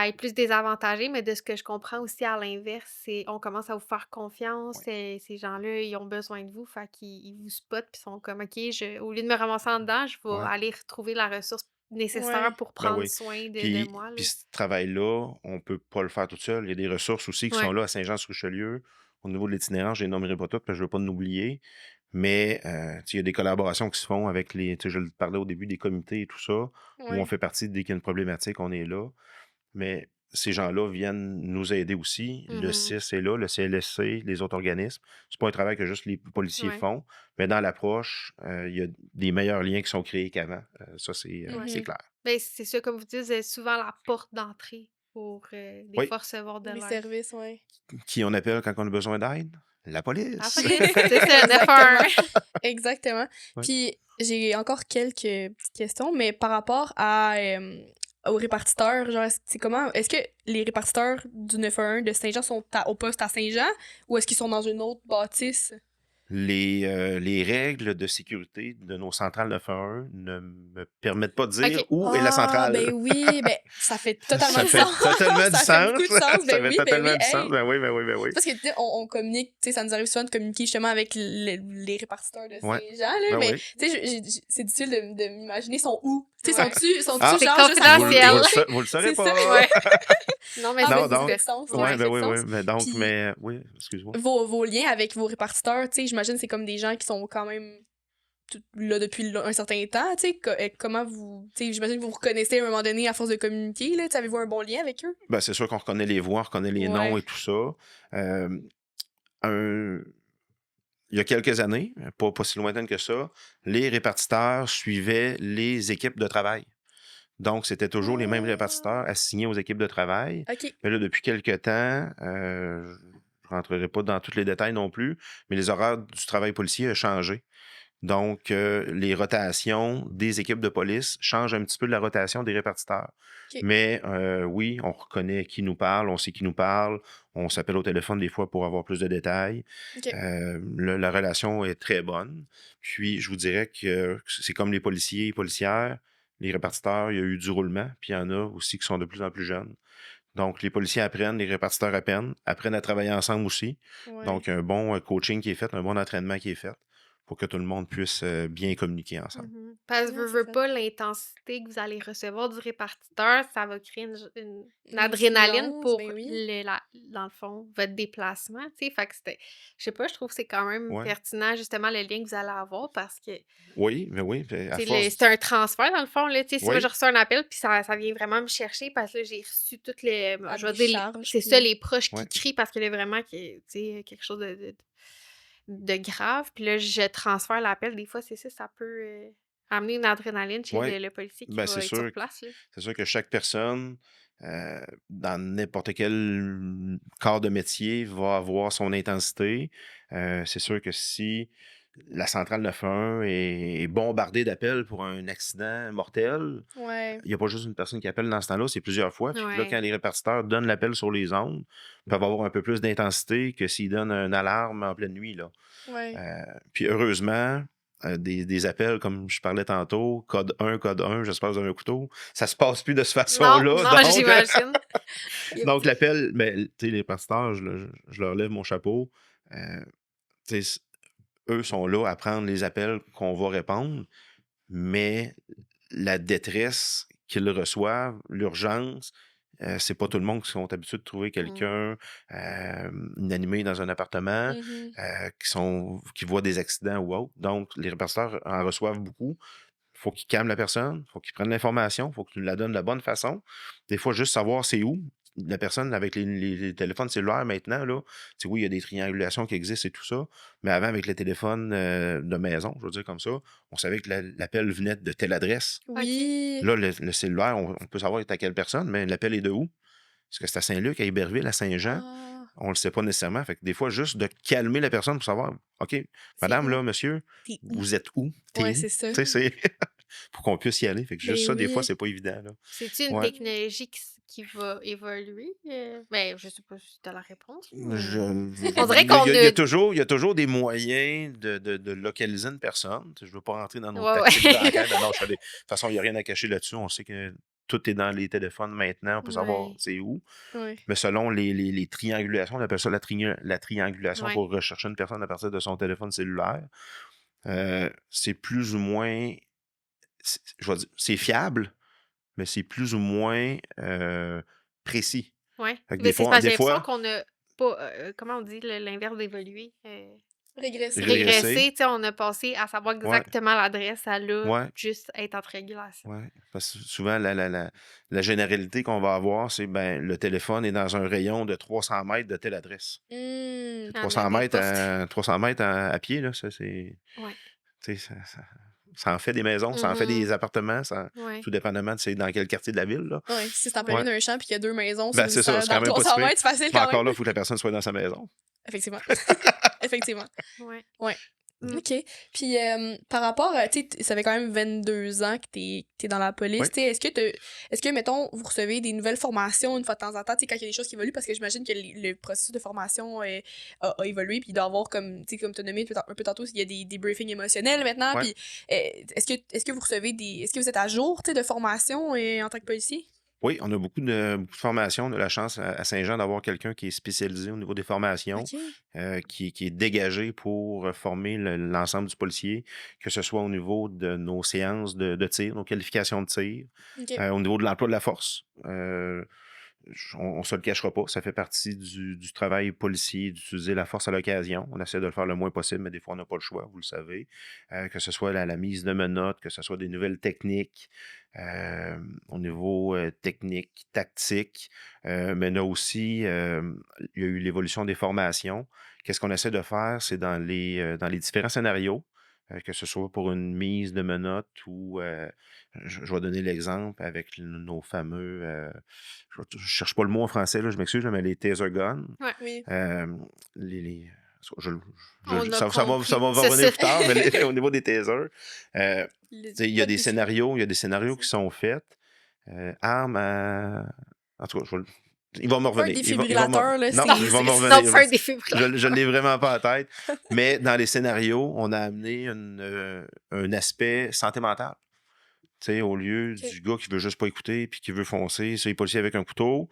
être plus désavantagé, mais de ce que je comprends aussi à l'inverse, c'est on commence à vous faire confiance, Ouais. ces gens-là, ils ont besoin de vous, fait qu'ils vous spotent puis sont comme: «OK, au lieu de me ramasser en dedans, je vais Ouais. aller retrouver la ressource nécessaire Ouais. pour Ben prendre oui. soin de Puis, moi», là. puis ce travail-là, on peut pas le faire tout seul. Il y a des ressources aussi qui sont Ouais. là à Saint-Jean-sur-Richelieu. Au niveau de l'itinérance, je les nommerai pas toutes parce que je veux pas nous oublier. Mais tu sais, il y a des collaborations qui se font avec tu sais, je le parlais au début, des comités et tout ça, où on Ouais. fait partie dès qu'il y a une problématique, on est là. Mais ces gens-là viennent nous aider aussi. Le Mmh. CIS est là, le CLSC, les autres organismes. C'est pas un travail que juste les policiers Ouais. font, mais dans l'approche, il y a des meilleurs liens qui sont créés qu'avant. Ça, Ouais. c'est Mhm. clair. Ben, c'est ça, comme vous dites, vous êtes souvent la porte d'entrée pour, des Oui, fois recevoir de Les l'aide. services, oui. qui on appelle quand on a besoin d'aide? La La police. police, c'est ça, Exactement. 911. Exactement. Ouais. Puis j'ai encore quelques petites questions, mais par rapport aux répartiteurs, genre, est-ce que les répartiteurs du 911 de Saint-Jean sont au poste à Saint-Jean ou est-ce qu'ils sont dans une autre bâtisse? Les règles de sécurité de nos centrales 911 ne me permettent pas de dire OK. où est la Ah, centrale. ben oui, ben ça fait totalement Ça du fait sens. totalement du Ça fait beaucoup sens. de sens, Ça ben fait oui, ben oui, totalement du sens. hey. Ben oui, ben oui, ben oui. Parce que, tu sais, on communique, tu sais, ça nous arrive souvent de communiquer justement avec les répartiteurs de Ouais. Saint-Jean, là, Ben mais, oui. tu sais, c'est difficile de m'imaginer, sont où? Tu sais, Ouais. sont-tu Ah. C'est genre juste à confidentiel. côté? Vous le saurez C'est ça. pas. Ouais. Non, mais Ah, Non, ben, ça donc, fait du sens. ouais, Ça ben fait oui, du oui. sens. Mais donc, Puis, mais oui, excuse-moi. vos liens avec vos répartiteurs, tu sais, j'imagine c'est comme des gens qui sont quand même là depuis un certain temps, tu sais, comment vous, tu sais, j'imagine que vous vous reconnaissez à un moment donné à force de communiquer, là, tu sais, avez-vous un bon lien avec eux? Ben, c'est sûr qu'on reconnaît les voix, on reconnaît les noms Ouais. et tout ça. Euh, un- Il y a quelques années, pas si lointaine que ça, les répartiteurs suivaient les équipes de travail. Donc, c'était toujours les mêmes Ah! répartiteurs assignés aux équipes de travail. OK. Mais là, depuis quelque temps, je ne rentrerai pas dans tous les détails non plus, mais les horaires du travail policier ont changé. Donc, les rotations des équipes de police changent un petit peu de la rotation des répartiteurs. OK. Mais oui, on reconnaît qui nous parle, on sait qui nous parle, on s'appelle au téléphone des fois pour avoir plus de détails. OK. La relation est très bonne. Puis, je vous dirais que c'est comme les policiers et policières, les répartiteurs, il y a eu du roulement, puis il y en a aussi qui sont de plus en plus jeunes. Donc, les policiers apprennent, les répartiteurs apprennent à travailler ensemble aussi. Ouais. Donc, un bon coaching qui est fait, un bon entraînement qui est fait pour que tout le monde puisse bien communiquer ensemble. Parce que Ah, veux, c'est veux fun. pas, l'intensité que vous allez recevoir du répartiteur, ça va créer une Une adrénaline influence, pour, ben oui. dans le fond, votre déplacement, tu sais. Fait que c'était, je sais pas, je trouve que c'est quand même Ouais. pertinent, justement, le lien que vous allez avoir parce que, Oui, mais oui, puis à tu sais, force. c'est un transfert, dans le fond, là. Tu sais, si moi, Oui, je reçois un appel, puis ça vient vraiment me chercher parce que là, j'ai reçu toutes les, Ah, je vais des dire, charges, c'est ça, puis les proches ouais, qui crient parce qu'il y a vraiment, tu sais, quelque chose de grave. Puis là, je transfère l'appel. Des fois, c'est ça, ça peut amener une adrénaline chez ouais. le policier qui Ben, va être sur place, là. c'est sûr que chaque personne, dans n'importe quel corps de métier, va avoir son intensité. C'est sûr que si la centrale 911 est bombardée d'appels pour un accident mortel, ouais. il n'y a pas juste une personne qui appelle dans ce temps-là, c'est plusieurs fois. Puis là, Ouais. quand les répartiteurs donnent l'appel sur les ondes, ils peuvent avoir un peu plus d'intensité que s'ils donnent une alarme en pleine nuit, là. Ouais. Puis heureusement, des appels, comme je parlais tantôt, code 1, j'espère que vous avez un couteau, ça se passe plus de cette Non, façon-là. non, Donc, j'imagine. donc l'appel, mais tu sais, les pasteurs, je leur lève mon chapeau. Tu sais, eux sont là à prendre les appels qu'on va répondre, mais la détresse qu'ils reçoivent, l'urgence, c'est pas tout le monde qui sont habitués de trouver Mm. quelqu'un inanimé dans un appartement, Mhm. qui voient des accidents ou autre. Donc, les répartiteurs en reçoivent beaucoup. Il faut qu'ils calment la personne, il faut qu'ils prennent l'information, il faut que tu la donnes de la bonne façon. Des fois, juste savoir c'est où. La personne avec les téléphones cellulaires maintenant, là, tu sais, oui, il y a des triangulations qui existent et tout ça, mais avant, avec les téléphones de maison, je veux dire comme ça, on savait que l'appel venait de telle adresse. OK. Oui. Là, le cellulaire, on peut savoir c'est à quelle personne, mais l'appel est de où? Est-ce que c'est à Saint-Luc, à Iberville, à Saint-Jean? Ah, On le sait pas nécessairement. Fait que des fois, juste de calmer la personne pour savoir, OK, c'est madame, où? là, monsieur, T'es où? vous êtes où? T'es Ouais, où? c'est ça. Tu sais, c'est pour qu'on puisse y aller. Fait que juste Ben ça, des fois, oui. c'est pas évident, là. C'est-tu une Ouais. technologie qui va évoluer? Ben, je sais pas si tu as la réponse, Je- On dirait il y a, qu'on il y a a... toujours, il y a toujours des moyens de localiser une personne. Tu sais, je veux pas rentrer dans nos Ouais, tactiques ouais. d'enquête. Non, de toute façon, il n'y a rien à cacher là-dessus. On sait que tout est dans les téléphones maintenant. On peut savoir Ouais. c'est où. Ouais. Mais selon les triangulations, on appelle ça la triangulation Ouais. pour rechercher une personne à partir de son téléphone cellulaire. C'est plus ou moins, je vais dire, c'est fiable, mais c'est plus ou moins précis. Ouais. Fait que Mais c'est parce que des j'ai l'impression fois, qu'on a pas... comment on dit l'inverse d'évoluer? Régresser. Régresser. Régresser, tu sais, on a passé à savoir Ouais, exactement l'adresse à là, ouais, juste être en triangulation. ouais. Parce que souvent, la généralité qu'on va avoir, c'est ben le téléphone est dans un rayon de 300 mètres de telle adresse. Hmm. Ah, 300 mètres n'importe. 300 mètres à pied, là, ça, c'est. Ouais. Tu sais, ça en fait des maisons, ça en fait des appartements, Ouais. tout dépendamment de c'est dans quel quartier de la ville, là. Ouais, si c'est en plein Ouais. milieu d'un champ puis qu'il y a deux maisons Ben, c'est ça, c'est quand dans même pas 300 si mètres, c'est facile Mais quand encore même. là, il faut que la personne soit dans sa maison. Effectivement. Effectivement. Ouais. Ouais. Mm. OK. Puis par rapport à, tu sais, ça fait quand même 22 ans que t'es dans la police, Oui. tu sais, est-ce que, mettons, vous recevez des nouvelles formations une fois de temps en temps, tu sais, quand il y a des choses qui évoluent, parce que j'imagine que le processus de formation a évolué, puis il doit y avoir, comme, tu sais, comme tu as nommé un peu tantôt, il y a des briefings émotionnels maintenant, Ouais. puis est-ce que vous recevez est-ce que vous êtes à jour, tu sais, de formation en tant que policier? Oui, on a beaucoup de formations. On a la chance à Saint-Jean d'avoir quelqu'un qui est spécialisé au niveau des formations, OK. qui est dégagé pour former l'ensemble du policier, que ce soit au niveau de nos séances de tir, nos qualifications de tir, OK. au niveau de l'emploi de la force. On ne se le cachera pas, ça fait partie du travail policier d'utiliser la force à l'occasion. On essaie de le faire le moins possible, mais des fois, on n'a pas le choix, vous le savez. Que ce soit la mise de menottes, que ce soit des nouvelles techniques, au niveau technique, tactique, mais il y a aussi, il y a eu l'évolution des formations. Qu'est-ce qu'on essaie de faire? C'est dans les différents scénarios, que ce soit pour une mise de menottes ou Je vais donner l'exemple avec nos fameux, je cherche pas le mot en français, là, je m'excuse, là, mais les taser guns. Ouais. Oui. Les je On a ça compris. va C'est revenir ça. plus tard, mais au niveau des tasers, Le- il y pas a de des défi- scénarios qui sont faits, armes à en tout cas, il va me Pas un revenir. défibrillateur, là, Non, il va me Sinon, revenir. pas un défibrillateur. Je l'ai vraiment pas en tête. Mais dans les scénarios, on a amené un aspect santé mentale. Tu sais, au lieu Ok. du gars qui veut juste pas écouter puis qui veut foncer sur les policiers avec un couteau,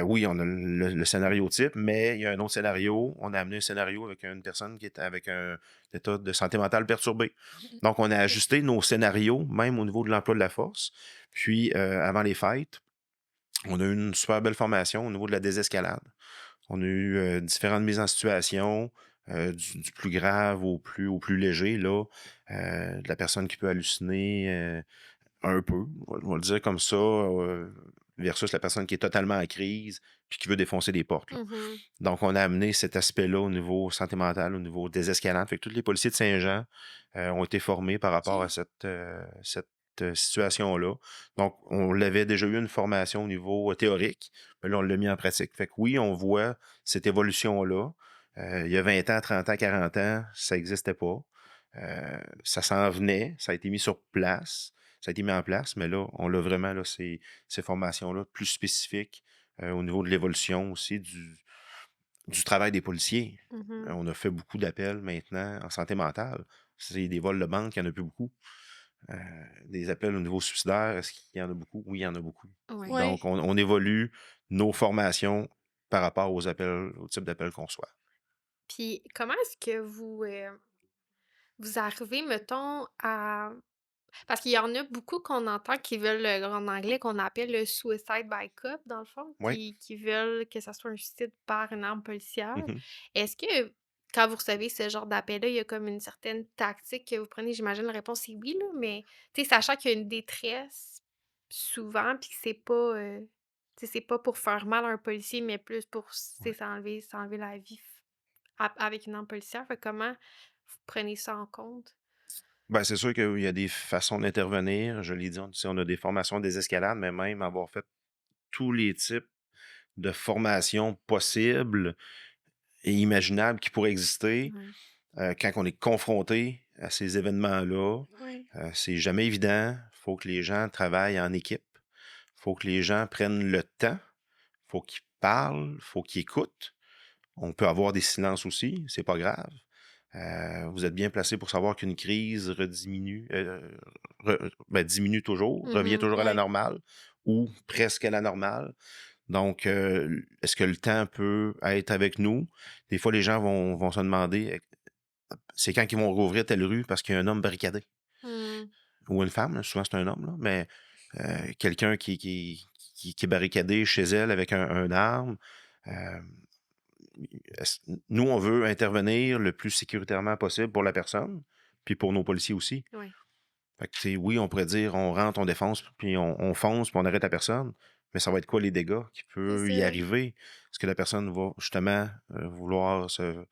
oui, on a le scénario type, mais il y a un autre scénario. On a amené un scénario avec une personne qui est avec un état de santé mentale perturbé. Donc, on a ajusté nos scénarios, même au niveau de l'emploi de la force. Puis, avant les fêtes, on a eu une super belle formation au niveau de la désescalade. On a eu différentes mises en situation, du plus grave au plus léger, là, de la personne qui peut halluciner un peu, on va le dire comme ça, versus la personne qui est totalement en crise puis qui veut défoncer des portes, là. Mhm. Donc, on a amené cet aspect-là au niveau santé mentale, au niveau désescalade. Fait que tous les policiers de Saint-Jean ont été formés par rapport à cette situation-là. Donc, on l'avait déjà eu une formation au niveau théorique, mais là, on l'a mis en pratique. Fait que oui, on voit cette évolution-là. Il y a 20 ans, 30 ans, 40 ans, ça n'existait pas. Ça s'en venait, ça a été mis sur place, ça a été mis en place, mais là, on a vraiment là, ces formations-là plus spécifiques au niveau de l'évolution aussi du travail des policiers. Mhm. On a fait beaucoup d'appels maintenant en santé mentale. C'est des vols de banque, il n'y en a plus beaucoup. Des appels au niveau suicidaire, est-ce qu'il y en a beaucoup? Oui, il y en a beaucoup. Ouais. Ouais. Donc, on évolue nos formations par rapport aux appels, au type d'appels qu'on reçoit. Puis, comment est-ce que vous arrivez, mettons, à... Parce qu'il y en a beaucoup qu'on entend qui veulent, en anglais, qu'on appelle le suicide by cop, dans le fond, Oui. qui veulent que ça soit un suicide par une arme policière. Mhm. Est-ce que, quand vous recevez ce genre d'appel-là, il y a comme une certaine tactique que vous prenez? J'imagine la réponse est oui, là, mais, tu sais, sachant qu'il y a une détresse, souvent, puis que tu sais, c'est pas pour faire mal à un policier, mais plus pour, tu sais, Ouais. s'enlever la vie avec une arme policière. Fait que comment vous prenez ça en compte? Ben, c'est sûr qu'il y a des façons d'intervenir. Je l'ai dit, on a des formations des escalades, mais même avoir fait tous les types de formations possibles et imaginables qui pourraient exister Ouais. quand on est confronté à ces événements-là. Ouais. C'est jamais évident. Il faut que les gens travaillent en équipe. Il faut que les gens prennent le temps. Il faut qu'ils parlent. Il faut qu'ils écoutent. On peut avoir des silences aussi, c'est pas grave. Vous êtes bien placé pour savoir qu'une crise diminue toujours, revient toujours à la Ouais. normale ou presque à la normale. Donc, est-ce que le temps peut être avec nous? Des fois, les gens vont se demander, c'est quand ils vont rouvrir telle rue parce qu'il y a un homme barricadé. Mmh. Ou une femme, là, souvent c'est un homme, là, mais quelqu'un qui est barricadé chez elle avec un arme. euh, Nous, on veut intervenir le plus sécuritairement possible pour la personne, puis pour nos policiers aussi. Ouais. Fait que, tu sais, oui, on pourrait dire, on rentre, on défonce, puis on fonce, puis on arrête la personne. Mais ça va être quoi les dégâts qui peuvent C'est y ça. arriver? Est-ce que la personne va justement vouloir se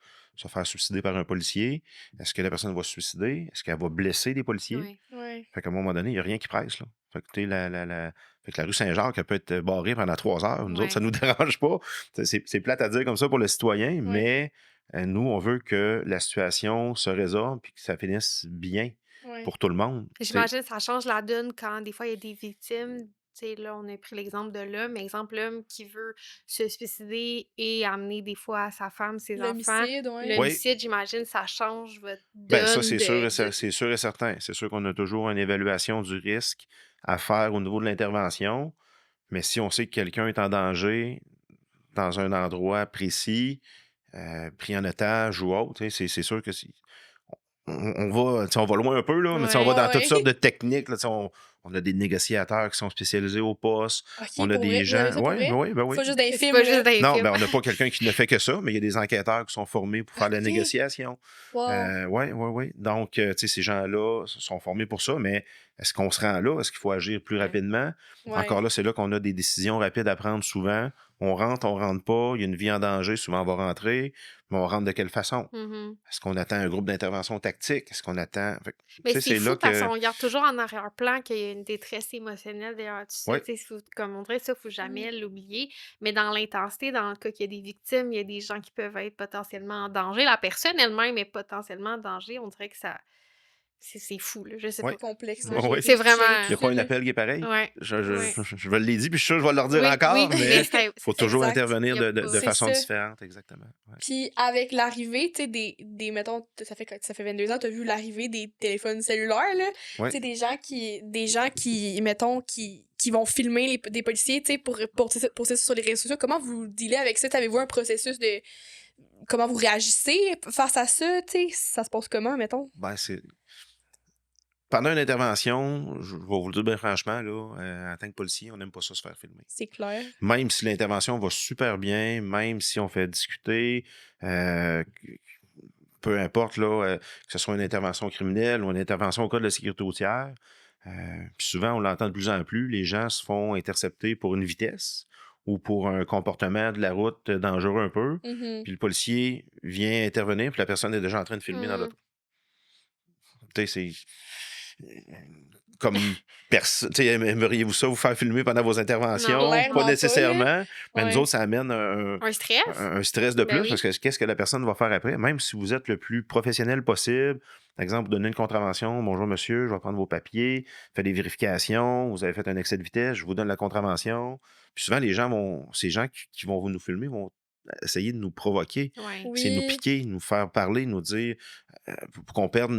faire suicider par un policier? Est-ce que la personne va se suicider? Est-ce qu'elle va blesser des policiers? Ouais. Ouais. Fait qu'à un moment donné, il n'y a rien qui presse, là. Fait que, tu sais, fait que la rue Saint-Jacques, elle peut être barrée pendant 3 heures. Nous autres, ça Ouais. nous dérange pas. C'est plate à dire comme ça pour le citoyen, Ouais. mais nous, on veut que la situation se résolve puis que ça finisse bien Ouais. pour tout le monde. Tu sais. J'imagine que ça change la donne quand des fois il y a des victimes. Tu sais, là, on a pris l'exemple de l'homme, mais exemple, l'homme qui veut se suicider et amener des fois sa femme, ses enfants. L'homicide, ouais. Oui, L'homicide, j'imagine, ça change votre ben ça, donne c'est sûr, de... c'est sûr et certain. C'est sûr qu'on a toujours une évaluation du risque à faire au niveau de l'intervention, mais si on sait que quelqu'un est en danger dans un endroit précis, pris en otage ou autre, tu sais, c'est sûr que on va loin un peu, là, mais tu sais, on Ouais. va dans Ouais, toutes sortes ouais. de techniques. Là, tu sais, on a des négociateurs qui sont spécialisés au poste. Ok, On a pour vrai? des Vous avez gens. ça pour Oui, vrai? oui, ben C'est oui. pas juste des C'est films, pas là. juste des Non, films. ben on n'a pas quelqu'un qui ne fait que ça, mais il y a des enquêteurs qui sont formés pour faire la Ok. négociation. Wow. Oui, oui, oui. Donc, tu sais, ces gens-là sont formés pour ça, mais est-ce qu'on se rend là? Est-ce qu'il faut agir plus Ouais. rapidement? Encore Ouais. là, c'est là qu'on a des décisions rapides à prendre souvent. On rentre pas, il y a une vie en danger, souvent on va rentrer. Mais on rentre de quelle façon? Mhm. Est-ce qu'on attend un groupe d'intervention tactique? Est-ce qu'on attend... Fait que, Mais tu sais, c'est c'est là fou parce que... qu'on garde toujours en arrière-plan qu'il y a une détresse émotionnelle derrière tout ça. Oui, Tu sais, comme on dirait, ça, faut jamais l'oublier. Mais dans l'intensité, dans le cas qu'il y a des victimes, il y a des gens qui peuvent être potentiellement en danger. La personne elle-même est potentiellement en danger. On dirait que ça. C'est fou, là. Je sais oui, pas. Complexe, là. Ouais. oui. C'est Il vraiment. n'y a pas un appel qui est pareil. Ouais. Ouais. Je vais le dire, puis je suis sûr que je vais le redire Oui, encore, oui, mais mais il c'est faut ça. toujours Exact. intervenir Il y a de pas. C'est façon ça. différente, exactement. Ouais. Puis avec l'arrivée, tu sais, mettons, ça fait 22 ans, t'as vu l'arrivée des téléphones cellulaires, là. Ouais. Tu sais, des gens qui, mettons, qui vont filmer des policiers, tu sais, pour poster ça sur les réseaux sociaux. Comment vous dealez avec ça? Avez-vous un processus de... Comment vous réagissez face à ça, tu sais? Ça se passe comment, mettons? Ben, c'est... Pendant une intervention, je vais vous le dire bien franchement, là, en tant que policier, on n'aime pas ça se faire filmer. C'est clair. Même si l'intervention va super bien, même si on fait discuter, peu importe, là, que ce soit une intervention criminelle ou une intervention au cas de la sécurité routière, puis souvent, on l'entend de plus en plus, les gens se font intercepter pour une vitesse ou pour un comportement de la route dangereux un peu, Mhm. puis le policier vient intervenir, puis la personne est déjà en train de filmer dans Mhm. l'auto. Tu sais, c'est... Comme personne. Aimeriez-vous ça vous faire filmer pendant vos interventions? Non. Clairement Pas pas, là. nécessairement. Mais nous Ouais. autres, ça amène Un stress? un stress de Ben plus oui. parce que qu'est-ce que la personne va faire après? Même si vous êtes le plus professionnel possible, par exemple, vous donnez une contravention, bonjour monsieur, je vais prendre vos papiers, faites des vérifications, vous avez fait un excès de vitesse, je vous donne la contravention. Puis souvent, ces gens qui vont nous filmer vont essayer de nous provoquer, Ouais. essayer de nous Oui. piquer, nous faire parler, nous dire pour qu'on perde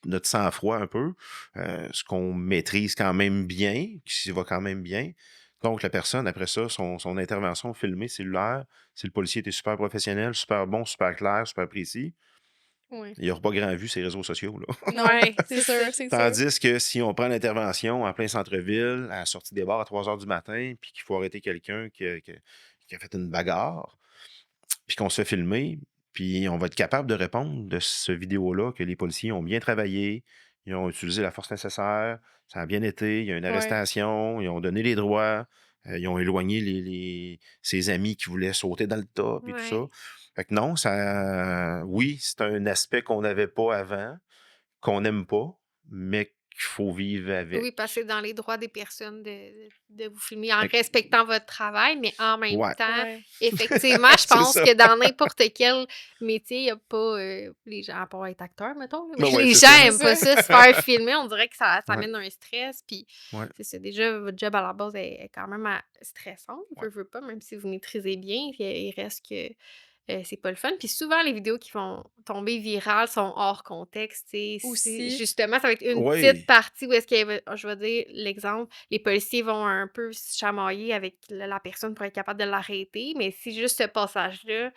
notre sang-froid un peu, ce qu'on maîtrise quand même bien, qui va quand même bien. Donc, la personne, après ça, son intervention filmée cellulaire, si le policier était super professionnel, super bon, super clair, super précis, Ouais. il n'y aura pas grand vue ces réseaux sociaux, là. Non, Ouais, c'est c'est sûr, ça. c'est sûr. Tandis que si on prend l'intervention en plein centre-ville, à la sortie des bars à 3 heures du matin, puis qu'il faut arrêter quelqu'un qui a fait une bagarre, puis qu'on se fait filmer, puis on va être capable de répondre de ce vidéo-là que les policiers ont bien travaillé, ils ont utilisé la force nécessaire, ça a bien été, il y a une Ouais. arrestation, ils ont donné les droits, ils ont éloigné ses amis qui voulaient sauter dans le tas, puis tout ça. Ouais. Fait que non, oui, c'est un aspect qu'on n'avait pas avant, qu'on n'aime pas, mais qu'il faut vivre avec. Oui, parce que c'est dans les droits des personnes de vous filmer en Fait que- respectant votre travail, mais en même Ouais. temps, Ouais. effectivement, je C'est pense ça. que dans n'importe quel métier, il n'y a pas les gens, à part être acteur, mettons, là, mais Ben ouais, les c'est gens ça. n'aiment pas ça, se faire filmer. On dirait que ça Ouais. amène un stress. Puis, Ouais. c'est ça. Déjà, votre job à la base est quand même stressant. Ouais. Veux pas, même si vous maîtrisez bien, il reste que. C'est pas le fun. Puis souvent, les vidéos qui vont tomber virales sont hors contexte. Aussi. Justement, ça va être une Oui. petite partie où est-ce qu'il y avait, je vais dire l'exemple, les policiers vont un peu se chamailler avec la personne pour être capable de l'arrêter. Mais si juste ce passage-là,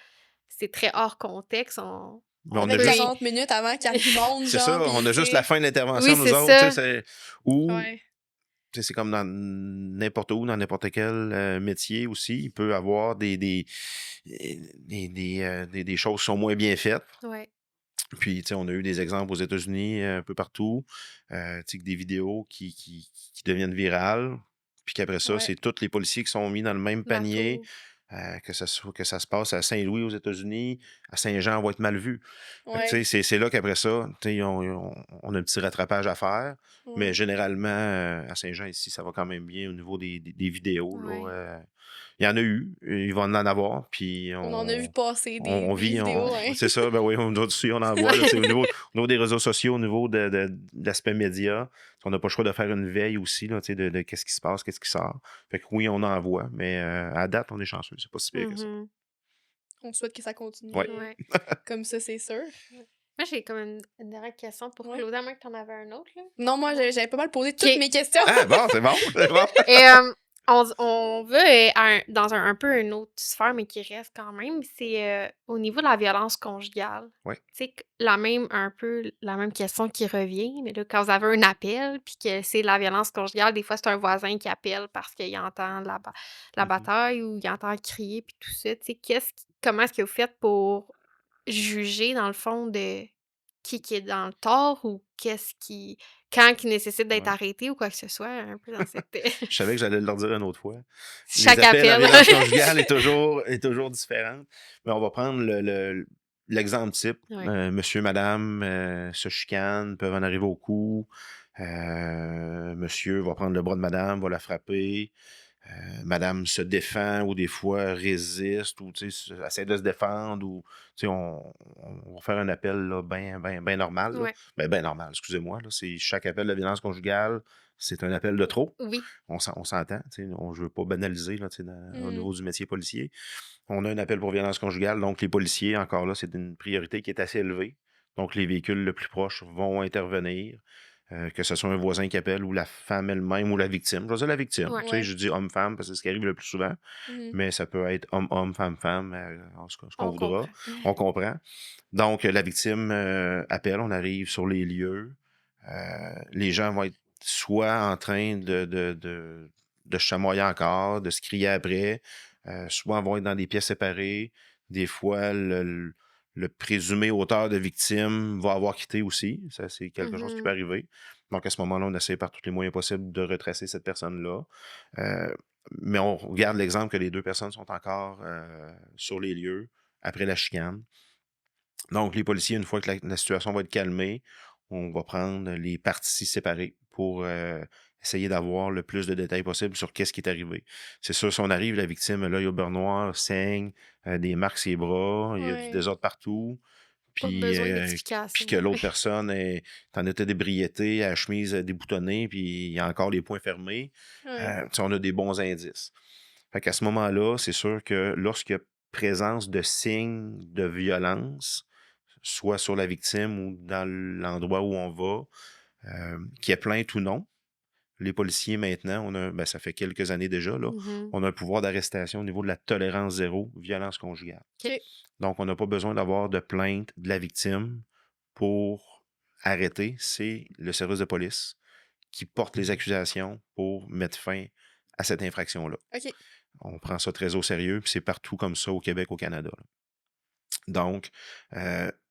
c'est très hors contexte, Mais on Avec a juste 40 minutes avant qu'il arrive du monde, C'est genre, ça, puis on a tu juste sais. la fin de l'intervention, Oui, nous c'est autres. ça. Tu sais, ou, Ouais. tu sais, c'est comme dans n'importe où, dans n'importe quel métier aussi, il peut y avoir des choses qui sont moins bien faites. Ouais. Puis, tu sais, on a eu des exemples aux États-Unis, un peu partout, tu sais, des vidéos qui deviennent virales, puis qu'après ça, Ouais. c'est tous les policiers qui sont mis dans le même panier, Bateau. que ça se passe à Saint-Louis aux États-Unis, à Saint-Jean, on va être mal vu. Fait que, Ouais. tu sais, c'est là qu'après ça, tu sais, on a un petit rattrapage à faire. Mais Ouais. généralement, à Saint-Jean, ici, ça va quand même bien au niveau des vidéos. Là, Ouais. il y en a eu, il va en avoir, puis On en a vu passer des on vit, vidéos, hein. c'est ça, ben oui, on aussi, on en voit, là, au niveau des réseaux sociaux, au niveau de l'aspect média, on n'a pas le choix de faire une veille aussi, là, tu sais, de qu'est-ce qui se passe, qu'est-ce qui sort. Fait que oui, on en voit, mais à date, on est chanceux, c'est pas si pire que ça. Mhm. On souhaite que ça continue Ouais. Ouais. comme ça, c'est sûr. Moi, j'ai comme une dernière question pour Ouais. Claude, à moins que tu en avais un autre. Là. Non, moi, j'avais pas mal posé toutes Ok. mes questions. Ah, bon, c'est bon, c'est bon. Et on va dans un peu une autre sphère, mais qui reste quand même, c'est au niveau de la violence conjugale. Ouais. Tu sais, un peu la même question qui revient, mais là, quand vous avez un appel, puis que c'est la violence conjugale, des fois, c'est un voisin qui appelle parce qu'il entend la Mhm. bataille ou il entend crier, puis tout ça. Tu sais, comment est-ce que vous faites pour juger, dans le fond, de qui est dans le tort ou quand qui nécessite d'être Ouais. arrêté ou quoi que ce soit, un peu dans cette. Je savais que j'allais leur dire une autre fois. Chaque Les appels à appel. violence conjugale est toujours différente. Mais on va prendre l'exemple type, Ouais. monsieur, madame se chicanent, peuvent en arriver au cou. Monsieur va prendre le bras de madame, va la frapper. Madame se défend ou des fois résiste ou essaie de se défendre ou on va faire un appel bien ben, ben normal. Là. Ouais. Ben normal, excusez-moi. Là, c'est chaque appel de violence conjugale, c'est un appel de trop. Oui. On s'entend. Je ne veux pas banaliser là, au Mhm. niveau du métier policier. On a un appel pour violence conjugale, donc les policiers, encore là, c'est une priorité qui est assez élevée. Donc les véhicules le plus proches vont intervenir. Que ce soit un voisin qui appelle ou la femme elle-même ou la victime. Je vais dire la victime. Ouais. Ouais. Je dis homme-femme parce que c'est ce qui arrive le plus souvent, Mhm. mais ça peut être homme-homme, femme-femme, ce qu'on On voudra. comprend. On comprend. Donc, la victime appelle, on arrive sur les lieux. Les gens vont être soit en train de chamoyer encore, de se crier après, soit vont être dans des pièces séparées. Des fois, le présumé auteur de victime va avoir quitté aussi. Ça, c'est quelque chose qui peut arriver. Donc, à ce moment-là, on essaie par tous les moyens possibles de retracer cette personne-là. Euh, mais on regarde l'exemple que les deux personnes sont encore sur les lieux après la chicane. Donc, les policiers, une fois que la situation va être calmée, on va prendre les parties séparées pour essayer d'avoir le plus de détails possible sur qu'est-ce qui est arrivé. C'est sûr, si on arrive, la victime, l'œil au beurre noir, saigne, des marques sur les bras, il y a du Ouais. désordre partout. Pas Puis, besoin puis d'explication. que l'autre personne est en état d'ébriété, à la chemise déboutonnée, puis il y a encore les poings fermés. Ouais. On a des bons indices. Fait qu'à ce moment-là, c'est sûr que lorsqu'il y a présence de signes de violence, soit sur la victime ou dans l'endroit où on va, qu'il y ait plainte ou non, les policiers maintenant, ça fait quelques années déjà, là, Mhm. on a un pouvoir d'arrestation au niveau de la tolérance zéro, violence conjugale. OK. Donc, on n'a pas besoin d'avoir de plainte de la victime pour arrêter. C'est le service de police qui porte les accusations pour mettre fin à cette infraction-là. OK. On prend ça très au sérieux, puis c'est partout comme ça au Québec, au Canada. Là. Donc,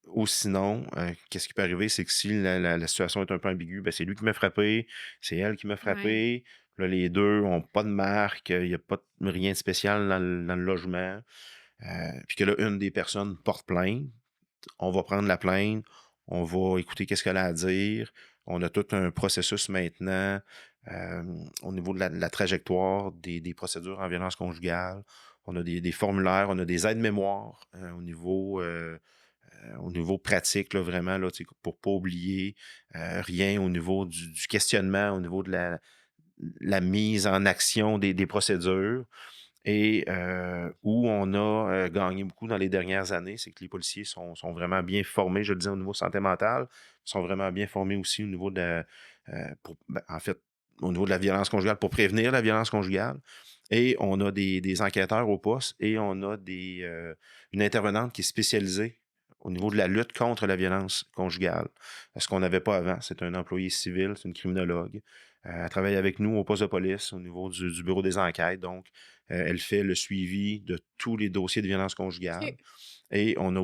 ou sinon, qu'est-ce qui peut arriver, c'est que si la situation est un peu ambiguë, ben, c'est lui qui m'a frappé, c'est elle qui m'a Ouais. frappé. Là, les deux n'ont pas de marque, il n'y a pas rien de spécial dans le logement. Puis que là, une des personnes porte plainte, on va prendre la plainte, on va écouter qu'est-ce qu'elle a à dire. On a tout un processus maintenant au niveau de la trajectoire des procédures en violence conjugale. On a des formulaires, on a des aides-mémoires au niveau pratique, là, vraiment, là, pour ne pas oublier rien au niveau du questionnement, au niveau de la mise en action des procédures. Et où on a gagné beaucoup dans les dernières années, c'est que les policiers sont vraiment bien formés, je le dis au niveau santé mentale, sont vraiment bien formés aussi au niveau en fait, au niveau de la violence conjugale, pour prévenir la violence conjugale. Et on a des enquêteurs au poste et on a une intervenante qui est spécialisée au niveau de la lutte contre la violence conjugale. Ce qu'on n'avait pas avant, c'est un employé civil, c'est une criminologue. Elle travaille avec nous au poste de police au niveau du bureau des enquêtes. Donc, elle fait le suivi de tous les dossiers de violence conjugale. OK. Et on est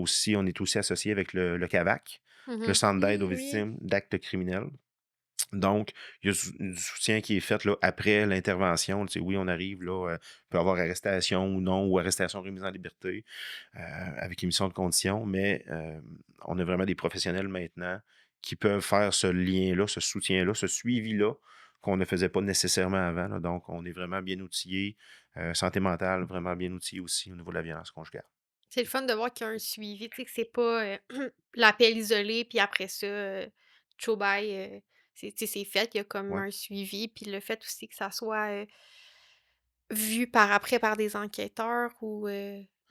aussi associé avec le CAVAC, le Centre d'aide aux Oui. victimes d'actes criminels. Donc, il y a du soutien qui est fait là, après l'intervention. Oui, on arrive, là, peut avoir arrestation ou non, ou arrestation remise en liberté, avec émission de conditions, mais on a vraiment des professionnels maintenant qui peuvent faire ce lien-là, ce soutien-là, ce suivi-là, qu'on ne faisait pas nécessairement avant. Là. Donc, on est vraiment bien outillé. Santé mentale, vraiment bien outillé aussi au niveau de la violence conjugale. C'est le fun de voir qu'il y a un suivi, tu sais, que c'est pas l'appel isolé, puis après ça, ciao bye, tu sais, c'est fait. Il y a comme Ouais, un suivi, puis le fait aussi que ça soit vu par après par des enquêteurs ou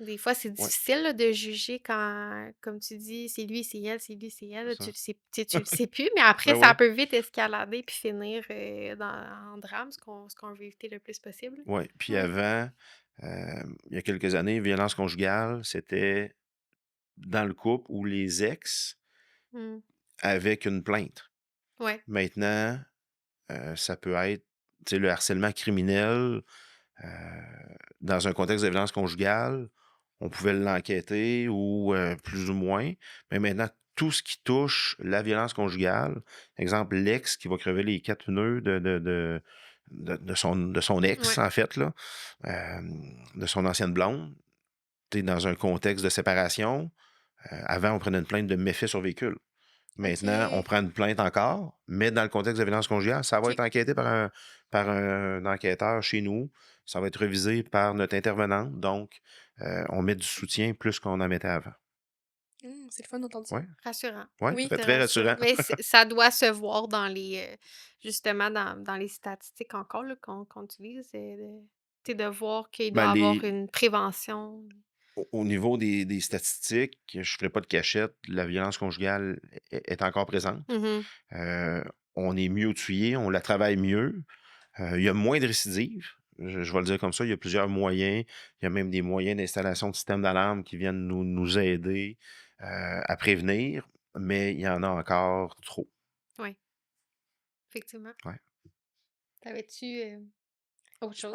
des fois, c'est ouais, difficile là, de juger quand, comme tu dis, c'est lui, c'est elle, c'est lui, c'est c'est elle. Tu ça. le sais, tu le sais plus, mais après, Ben ça oui. peut vite escalader puis finir en drame, ce qu'on veut éviter le plus possible. Oui. Puis Ouais. avant, il y a quelques années, violence conjugale, c'était dans le couple où les ex Mm. avaient une plainte. Ouais. Maintenant, ça peut être le harcèlement criminel euh, dans un contexte de violence conjugale. On pouvait l'enquêter ou plus ou moins. Mais maintenant, tout ce qui touche la violence conjugale, exemple, l'ex qui va crever les quatre pneus de son ex, Ouais. en fait, là, de son ancienne blonde, tu es dans un contexte de séparation. Avant, on prenait une plainte de méfait sur véhicule. Maintenant, on OK. prend une plainte encore, mais dans le contexte de violence conjugale, ça va OK. être enquêté par un enquêteur chez nous. Ça va être révisé par notre intervenante. Donc, on met du soutien plus qu'on en mettait avant. C'est le fun d'entendre ça. Oui, Rassurant. oui, Oui. C'est très rassurant. rassurant. Mais ça doit se voir dans les justement dans les statistiques encore là, qu'on utilise, de voir qu'il doit Ben, y avoir une prévention. au niveau des statistiques, je ne ferai pas de cachette, la violence conjugale est encore présente. Mhm. Euh, on est mieux outillé, on la travaille mieux. Il y a moins de récidives. Je vais le dire comme ça, il y a plusieurs moyens. Il y a même des moyens d'installation de systèmes d'alarme qui viennent nous aider à prévenir, mais il y en a encore trop. Oui, effectivement. Ouais. T'avais-tu autre Je chose?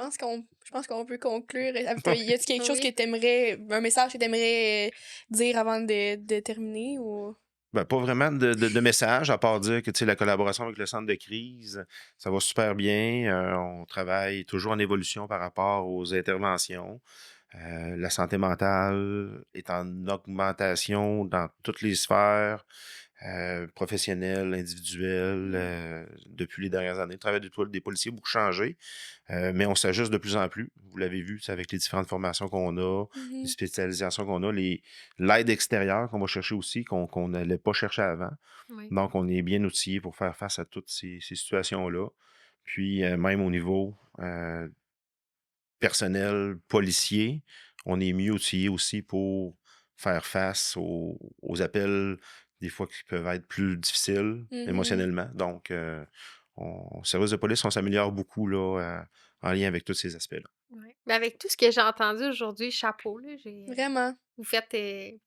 pense qu'on peut conclure. Y a-t-il quelque chose Oui. que t'aimerais, un message que t'aimerais dire avant de terminer ou? Ben, pas vraiment de message, à part dire que tu sais, la collaboration avec le centre de crise, ça va super bien. On travaille toujours en évolution par rapport aux interventions. La santé mentale est en augmentation dans toutes les sphères, professionnelles, individuelles, depuis les dernières années. Le travail des policiers a beaucoup changé, mais on s'ajuste de plus en plus. Vous l'avez vu, c'est avec les différentes formations qu'on a, les spécialisations qu'on a, l'aide extérieure qu'on va chercher aussi, qu'on n'allait pas chercher avant. Oui. Donc, on est bien outillé pour faire face à toutes ces situations-là. Puis, même au niveau personnel, policier, on est mieux outillé aussi pour faire face aux appels, des fois qui peuvent être plus difficiles émotionnellement. Donc, au service de police, on s'améliore beaucoup là, en lien avec tous ces aspects-là. Ouais. Mais avec tout ce que j'ai entendu aujourd'hui, chapeau, là, Vraiment. vous faites,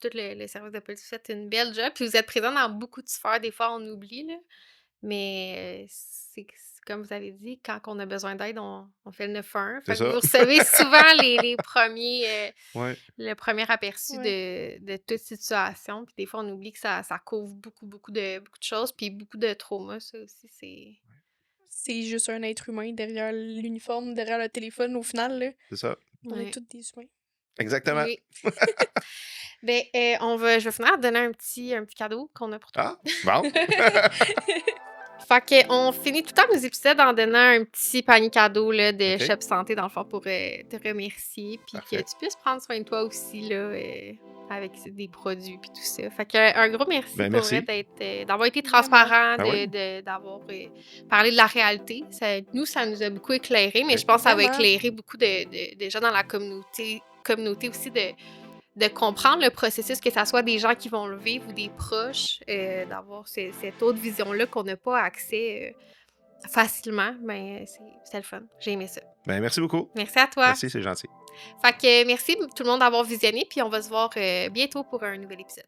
tout le service de police, vous faites une belle job, puis vous êtes présent dans beaucoup de sphères, des fois on oublie, là, mais c'est comme vous avez dit, quand on a besoin d'aide, on fait le 911. C'est Fait que vous ça. recevez souvent les premiers, Ouais, le premier aperçu Ouais. de toute situation, puis des fois on oublie que ça couvre beaucoup de choses, puis beaucoup de traumas, ça aussi, c'est... C'est juste un être humain derrière l'uniforme, derrière le téléphone au final, là. c'est ça. On est Ouais. tous des humains. Exactement. Oui. Ben, je vais finir de donner un petit cadeau qu'on a pour toi. Ah, bon. Fait que on finit tout le temps nos épisodes en donnant un petit panier cadeau là, de OK. Shop Santé, dans le fond, pour te remercier. Puis que Parfait. tu puisses prendre soin de toi aussi, là, avec des produits puis tout ça. Fait que un gros merci Ben, pour vrai merci. d'avoir été Vraiment. transparent, Ben oui. d'avoir parlé de la réalité. Ça nous a beaucoup éclairé, mais Oui. je pense que ça va Vraiment. éclairer beaucoup de gens dans la communauté aussi de comprendre le processus, que ça soit des gens qui vont le vivre ou des proches, d'avoir cette autre vision-là qu'on n'a pas accès facilement. Mais c'est le fun. J'ai aimé ça. Ben, merci beaucoup. Merci à toi. Merci, c'est gentil. Fait que merci tout le monde d'avoir visionné, puis on va se voir bientôt pour un nouvel épisode.